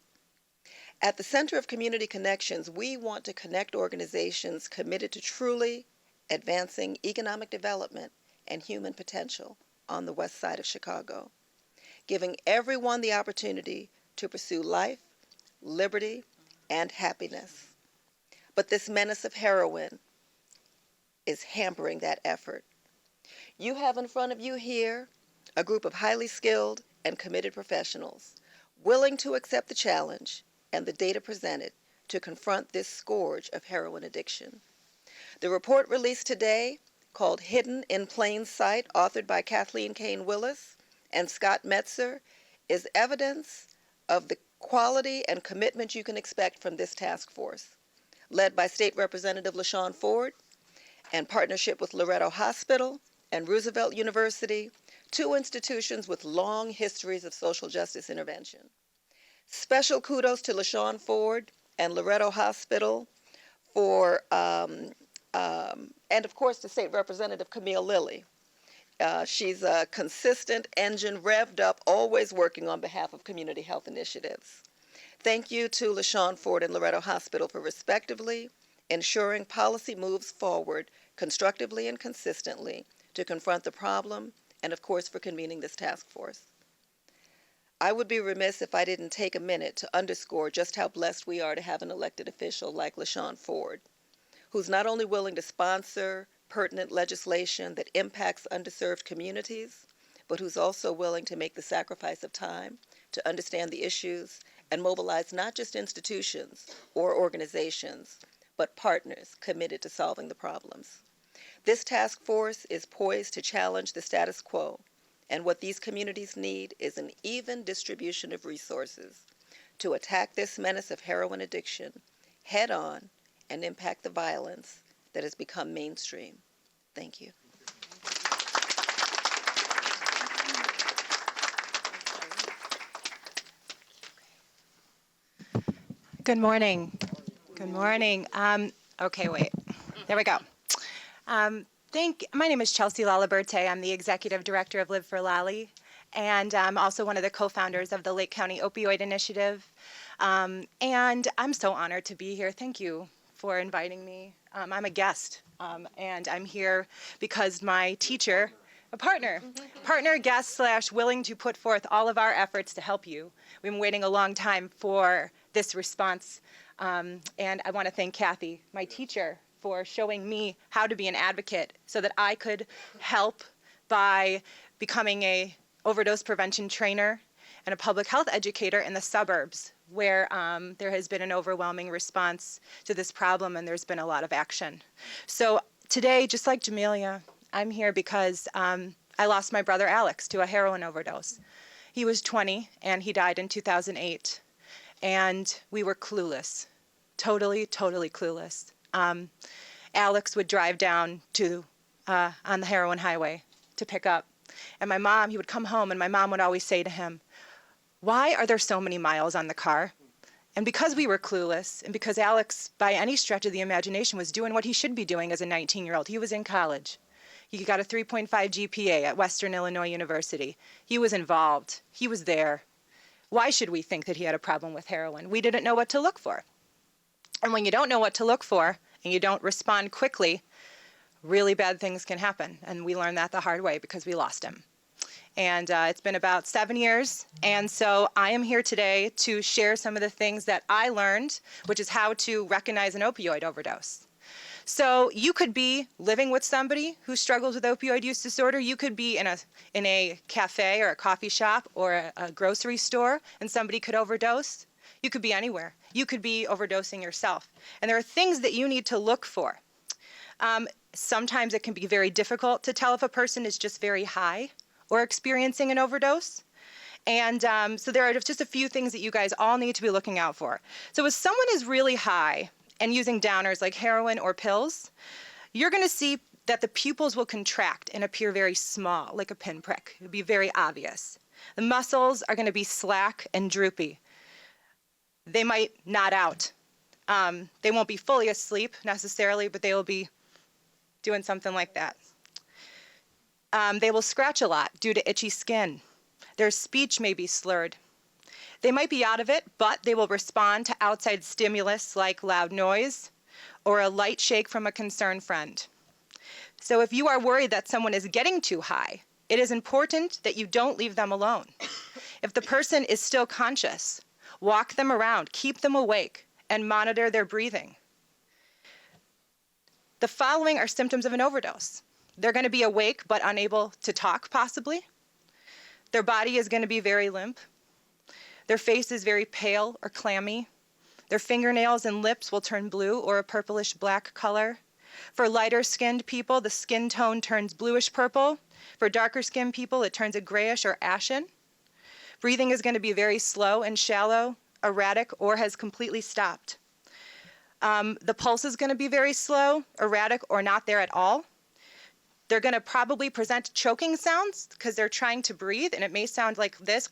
At the Center of Community Connections, we want to connect organizations committed to truly advancing economic development and human potential on the West Side of Chicago, giving everyone the opportunity to pursue life, liberty, and happiness. But this menace of heroin is hampering that effort. You have in front of you here a group of highly skilled and committed professionals willing to accept the challenge and the data presented to confront this scourge of heroin addiction. The report released today, called Hidden in Plain Sight, authored by Kathleen Kane Willis and Scott Metzer, is evidence of the quality and commitment you can expect from this task force, led by State Representative LaShawn Ford, and partnership with Loretto Hospital and Roosevelt University, two institutions with long histories of social justice intervention. Special kudos to LaShawn Ford and Loretto Hospital for, and of course to State Representative Camille Lilly. She's a consistent engine, revved up, always working on behalf of community health initiatives. Thank you to LaShawn Ford and Loretto Hospital for respectively ensuring policy moves forward constructively and consistently to confront the problem, and of course for convening this task force. I would be remiss if I didn't take a minute to underscore just how blessed we are to have an elected official like LaShawn Ford, who's not only willing to sponsor pertinent legislation that impacts underserved communities, but who's also willing to make the sacrifice of time to understand the issues and mobilize not just institutions or organizations, but partners committed to solving the problems. This task force is poised to challenge the status quo, and what these communities need is an even distribution of resources to attack this menace of heroin addiction head on and impact the violence that has become mainstream. Thank you.
Good morning. Good morning. Okay, wait. There we go. My name is Chelsea Laliberte. I'm the Executive Director of Live for Lally, and I'm also one of the co-founders of the Lake County Opioid Initiative. And I'm so honored to be here. Thank you for inviting me. I'm a guest, and I'm here because my teacher, a partner, guest / willing to put forth all of our efforts to help you. We've been waiting a long time for this response. And I want to thank Kathy, my teacher, for showing me how to be an advocate so that I could help by becoming a overdose prevention trainer and a public health educator in the suburbs where there has been an overwhelming response to this problem and there's been a lot of action. So today, just like Jamelia, I'm here because I lost my brother Alex to a heroin overdose. He was 20 and he died in 2008. And we were clueless, totally clueless. Alex would drive down to on the heroin highway to pick up. And my mom, he would come home and my mom would always say to him, "Why are there so many miles on the car?" And because we were clueless and because Alex, by any stretch of the imagination, was doing what he should be doing as a 19-year-old, he was in college. He got a 3.5 GPA at Western Illinois University. He was involved. He was there. Why should we think that he had a problem with heroin? We didn't know what to look for. And when you don't know what to look for and you don't respond quickly, really bad things can happen. And we learned that the hard way because we lost him. And it's been about 7 years. And so I am here today to share some of the things that I learned, which is how to recognize an opioid overdose. So you could be living with somebody who struggles with opioid use disorder. You could be in a cafe or a coffee shop or a grocery store and somebody could overdose. You could be anywhere. You could be overdosing yourself. And there are things that you need to look for. Sometimes it can be very difficult to tell if a person is just very high or experiencing an overdose. And so there are just a few things that you guys all need to be looking out for. So if someone is really high and using downers like heroin or pills, you're going to see that the pupils will contract and appear very small, like a pinprick. It'll be very obvious. The muscles are going to be slack and droopy. They might nod out. They won't be fully asleep necessarily, but they will be doing something like that. They will scratch a lot due to itchy skin. Their speech may be slurred. They might be out of it, but they will respond to outside stimulus like loud noise or a light shake from a concerned friend. So if you are worried that someone is getting too high, it is important that you don't leave them alone. If the person is still conscious, walk them around, keep them awake, and monitor their breathing. The following are symptoms of an overdose. They're going to be awake but unable to talk, possibly. Their body is going to be very limp. Their face is very pale or clammy. Their fingernails and lips will turn blue or a purplish black color. For lighter skinned people, the skin tone turns bluish purple. For darker skinned people, it turns a grayish or ashen. Breathing is going to be very slow and shallow, erratic, or has completely stopped. The pulse is going to be very slow, erratic, or not there at all. They're going to probably present choking sounds because they're trying to breathe, and it may sound like this,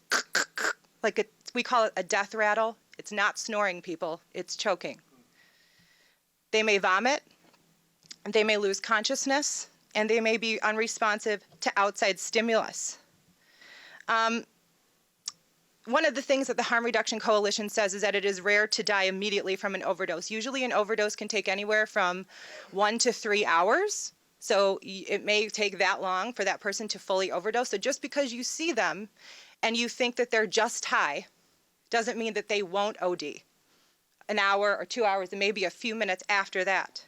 we call it a death rattle. It's not snoring, people. It's choking. They may vomit. They may lose consciousness, and they may be unresponsive to outside stimulus. One of the things that the Harm Reduction Coalition says is that it is rare to die immediately from an overdose. Usually an overdose can take anywhere from 1 to 3 hours. So it may take that long for that person to fully overdose. So just because you see them and you think that they're just high doesn't mean that they won't OD. An hour or 2 hours, and maybe a few minutes after that.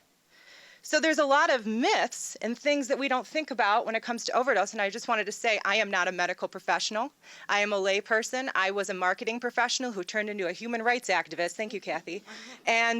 So there's a lot of myths and things that we don't think about when it comes to overdose. And I just wanted to say, I am not a medical professional. I am a lay person. I was a marketing professional who turned into a human rights activist. Thank you, Kathy. So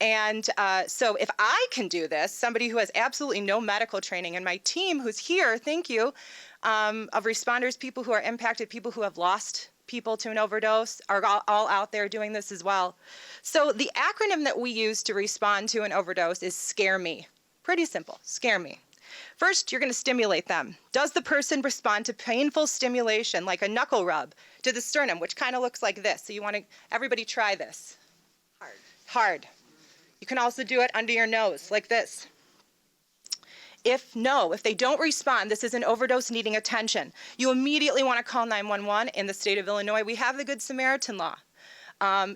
if I can do this, somebody who has absolutely no medical training, and my team who's here, thank you, of responders, people who are impacted, people who have lost people to an overdose, are all out there doing this as well. So the acronym that we use to respond to an overdose is SCARE ME. Pretty simple, SCARE ME. First, you're going to stimulate them. Does the person respond to painful stimulation, like a knuckle rub to the sternum, which kind of looks like this? So you want to, everybody try this. Hard. Hard. You can also do it under your nose, like this. If they don't respond, this is an overdose needing attention. You immediately want to call 911. In the state of Illinois, we have the Good Samaritan law.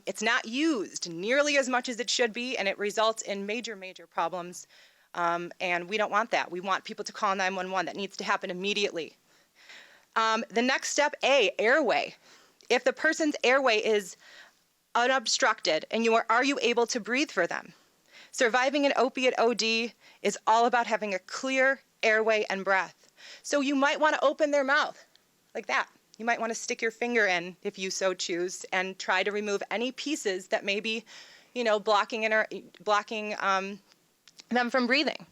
It's not used nearly as much as it should be, and it results in major, major problems. And we don't want that. We want people to call 911. That needs to happen immediately. The next step, airway. If the person's airway is unobstructed, and are you able to breathe for them? Surviving an opiate OD is all about having a clear airway and breath. So you might want to open their mouth like that. You might want to stick your finger in, if you so choose, and try to remove any pieces that may be, blocking them from breathing.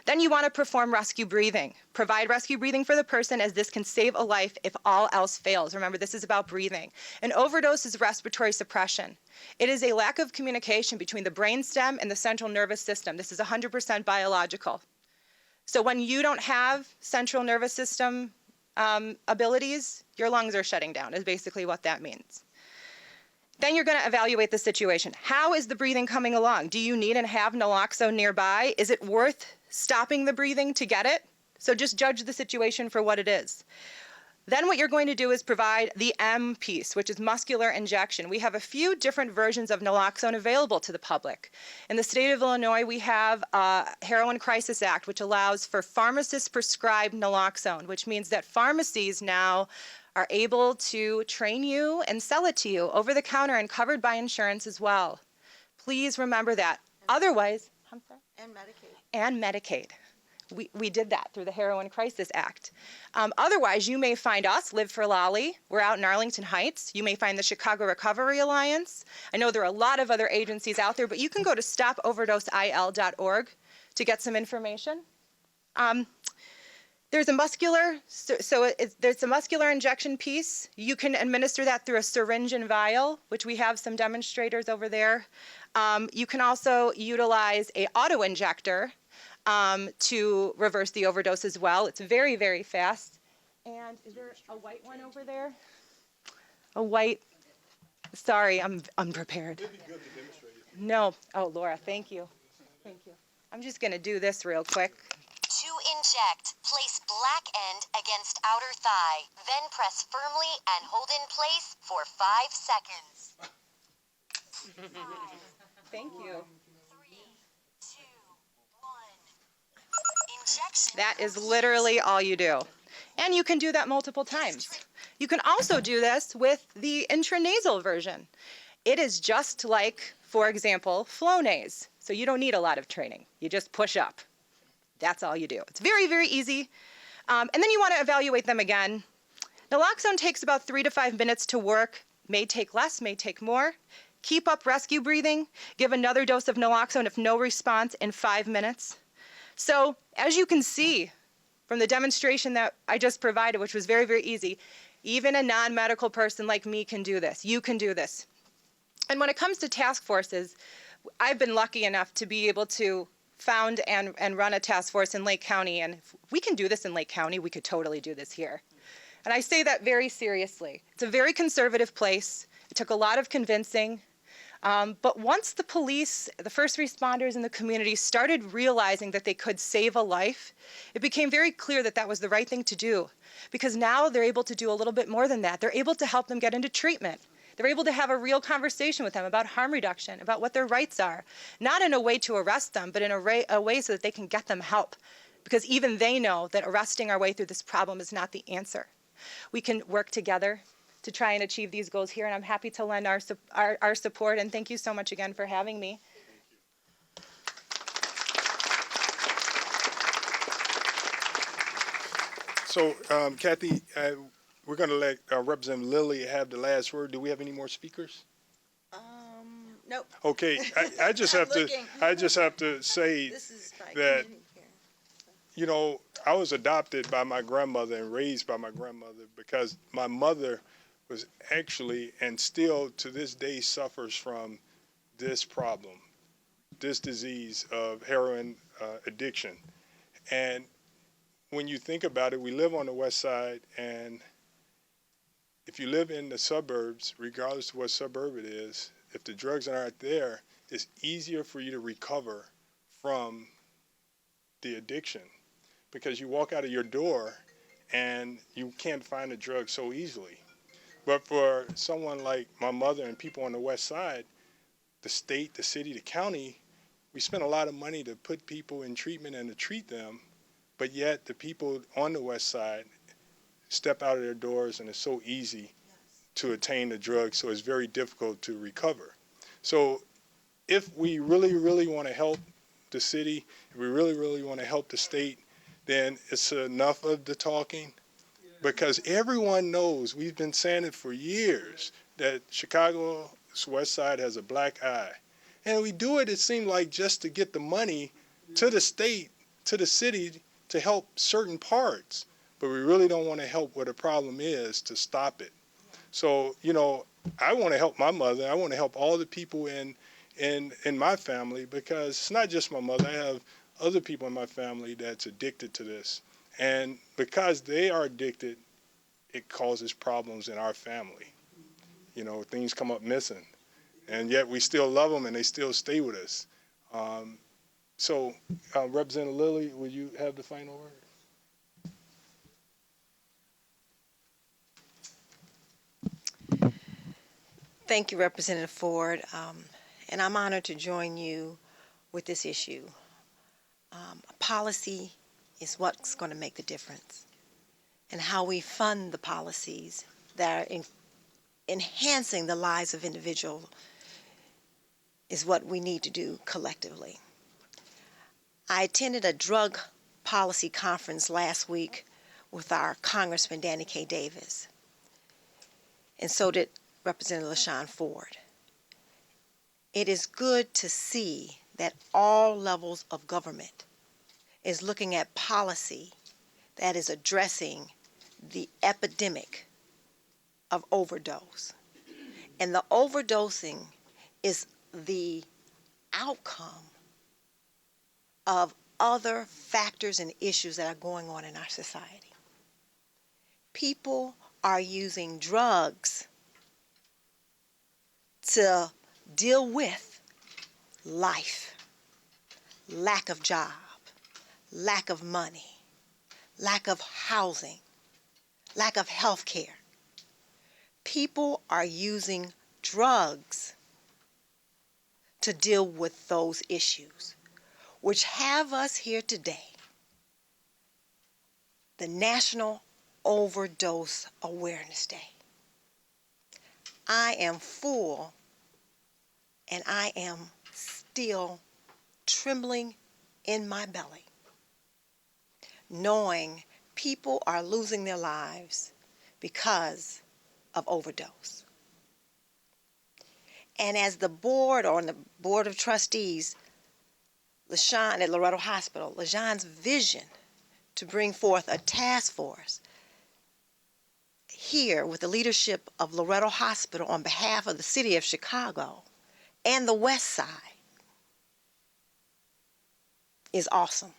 Then you want to perform rescue breathing. Provide rescue breathing for the person, as this can save a life if all else fails. Remember, this is about breathing. An overdose is respiratory suppression. It is a lack of communication between the brainstem and the central nervous system. This is 100% biological. So when you don't have central nervous system abilities, your lungs are shutting down, is basically what that means. Then you're going to evaluate the situation. How is the breathing coming along? Do you need and have naloxone nearby? Is it worth stopping the breathing to get it? So just judge the situation for what it is. Then what you're going to do is provide the M piece, which is muscular injection. We have a few different versions of naloxone available to the public. In the state of Illinois, we have a Heroin Crisis Act, which allows for pharmacist-prescribed naloxone, which means that pharmacies now are able to train you and sell it to you over the counter and covered by insurance as well. Please remember that. Otherwise, I'm sorry? And Medicaid. We did that through the Heroin Crisis Act. Otherwise, you may find us, Live for Lolly. We're out in Arlington Heights. You may find the Chicago Recovery Alliance. I know there are a lot of other agencies out there, but you can go to stopoverdoseil.org to get some information. There's a muscular, there's a muscular injection piece. You can administer that through a syringe and vial, which we have some demonstrators over there. You can also utilize an auto injector to reverse the overdose as well. It's very, very fast. And is there a white one over there? A white, sorry, I'm unprepared. No, oh, Laura, thank you. Thank you. I'm just going to do this real quick.
To inject, place black end against outer thigh, then press firmly and hold in place for 5 seconds. 5,
Thank you.
3, 2, 1. Injection.
That is literally all you do. And you can do that multiple times. You can also do this with the intranasal version. It is just like, for example, Flonase. So you don't need a lot of training. You just push up. That's all you do. It's very, very easy. And then you want to evaluate them again. Naloxone takes about 3 to 5 minutes to work. May take less, may take more. Keep up rescue breathing. Give another dose of naloxone if no response in 5 minutes. So as you can see from the demonstration that I just provided, which was very, very easy, even a non-medical person like me can do this. You can do this. And when it comes to task forces, I've been lucky enough to be able to found and run a task force in Lake County. And if we can do this in Lake County, we could totally do this here. And I say that very seriously. It's a very conservative place. It took a lot of convincing. But once the police, the first responders in the community started realizing that they could save a life, it became very clear that that was the right thing to do. Because now they're able to do a little bit more than that. They're able to help them get into treatment. They're able to have a real conversation with them about harm reduction, about what their rights are. Not in a way to arrest them, but in a way so that they can get them help. Because even they know that arresting our way through this problem is not the answer. We can work together to try and achieve these goals here, and I'm happy to lend our support, and thank you so much again for having me.
So, Kathy, we're going to let Representative Lilly have the last word. Do we have any more speakers?
Nope.
Okay, I just have to say that, you know, I was adopted by my grandmother and raised by my grandmother because my mother was actually, and still to this day, suffers from this problem, this disease of heroin addiction. And when you think about it, we live on the west side, and if you live in the suburbs, regardless of what suburb it is, if the drugs aren't there, it's easier for you to recover from the addiction because you walk out of your door and you can't find a drug so easily. But for someone like my mother and people on the west side, the state, the city, the county, we spend a lot of money to put people in treatment and to treat them, but yet the people on the west side step out of their doors and it's so easy to attain the drug, so it's very difficult to recover. So if we really, really want to help the city, if we really, really want to help the state, then it's enough of the talking, because everyone knows, we've been saying it for years, that Chicago's west side has a black eye. And we do it, it seemed like, just to get the money to the state, to the city, to help certain parts. But we really don't want to help where the problem is to stop it. So, you know, I want to help my mother. I want to help all the people in my family, because it's not just my mother. I have other people in my family that's addicted to this. And because they are addicted, it causes problems in our family. You know, things come up missing. And yet we still love them and they still stay with us. So, Representative Lilly, would you have the final word?
Thank you, Representative Ford. And I'm honored to join you with this issue. Policy is what's going to make the difference. And how we fund the policies that are enhancing the lives of individuals is what we need to do collectively. I attended a drug policy conference last week with our Congressman Danny K. Davis, and so did Representative LaShawn Ford. It is good to see that all levels of government is looking at policy that is addressing the epidemic of overdose. And the overdosing is the outcome of other factors and issues that are going on in our society. People are using drugs to deal with life. lack of job, lack of money, lack of housing, lack of health care. People are using drugs to deal with those issues, which have us here today, the National Overdose Awareness Day. I am full and I am still trembling in my belly, knowing people are losing their lives because of overdose. And as the board, or on the board of trustees, LaShawn at Loretto Hospital, LaShawn's vision to bring forth a task force here with the leadership of Loretto Hospital on behalf of the city of Chicago and the West Side is awesome.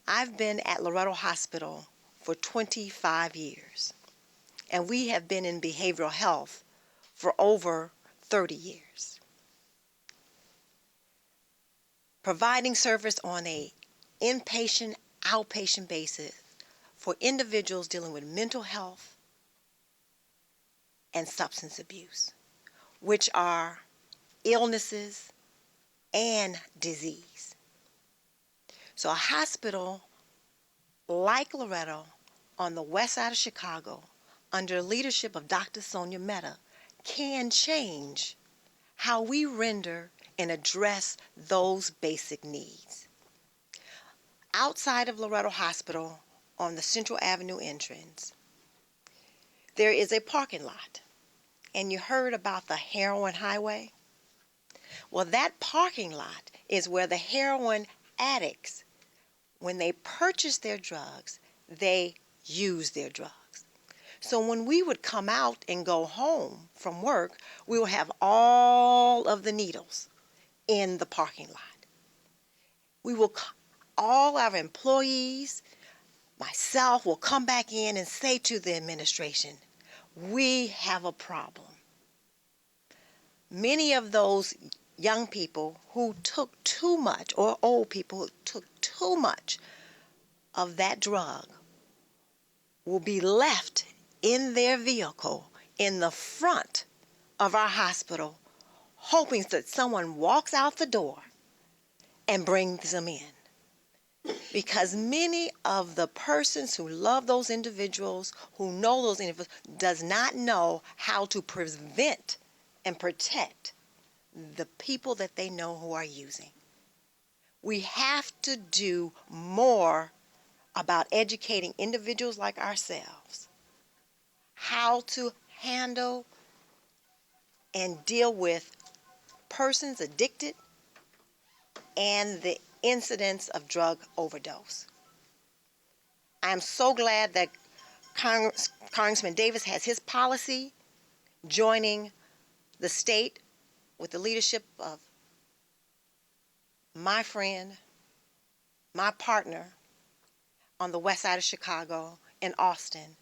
I've been at Loretto Hospital for 25 years, and we have been in behavioral health for over 30 years. Providing service on a inpatient, outpatient basis for individuals dealing with mental health and substance abuse, which are illnesses and disease. So a hospital like Loretto on the west side of Chicago, under the leadership of Dr. Sonia Mehta, can change how we render and address those basic needs. Outside of Loretto Hospital, on the Central Avenue entrance, there is a parking lot. And you heard about the Heroin Highway? Well, that parking lot is where the heroin addicts, when they purchase their drugs, they use their drugs. So when we would come out and go home from work, we would have all of the needles in the parking lot. We will, all our employees, myself, will come back in and say to the administration, we have a problem. Many of those young people who took too much, or old people who took too much of that drug, will be left in their vehicle in the front of our hospital, hoping that someone walks out the door and brings them in. Because many of the persons who love those individuals, who know those individuals, does not know how to prevent and protect the people that they know who are using. We have to do more about educating individuals like ourselves how to handle and deal with persons addicted and the incidence of drug overdose. I am so glad that Congressman Davis has his policy joining the state with the leadership of my friend, my partner on the west side of Chicago in Austin,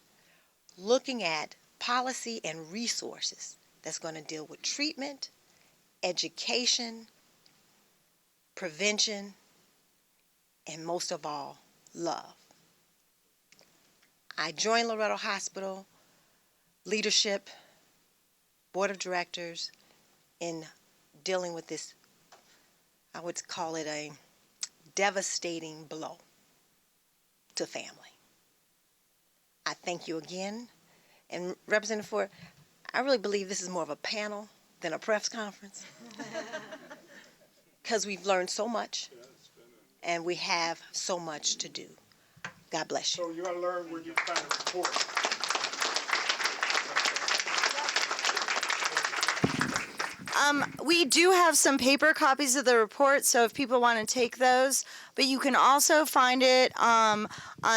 looking at policy and resources that's going to deal with treatment, education, prevention, and most of all, love. I joined Loretto Hospital leadership, board of directors, in dealing with this, I would call it a devastating blow to family. I thank you again. And Representative Ford, I really believe this is more of a panel than a press conference, because we've learned so much and we have so much to do. God bless you.
So you got to learn where you find a report.
We do have some paper copies of the report, so if people want to take those, but you can also find it on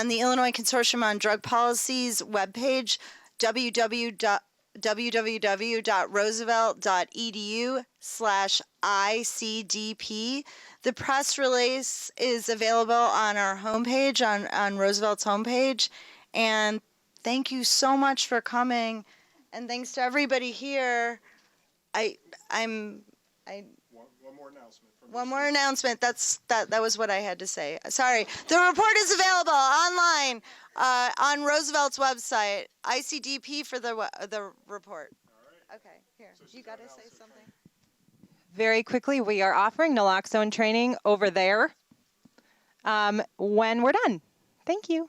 the Illinois Consortium on Drug Policy's webpage, www.roosevelt.edu/ICDP. The press release is available on our homepage, on Roosevelt's homepage. And thank you so much for coming. And thanks to everybody here.
One more announcement.
One more announcement. That was what I had to say. Sorry. The report is available online on Roosevelt's website. ICDP for the report. All right. Okay. Here. You got to say something.
Very quickly, we are offering naloxone training over there when we're done. Thank you.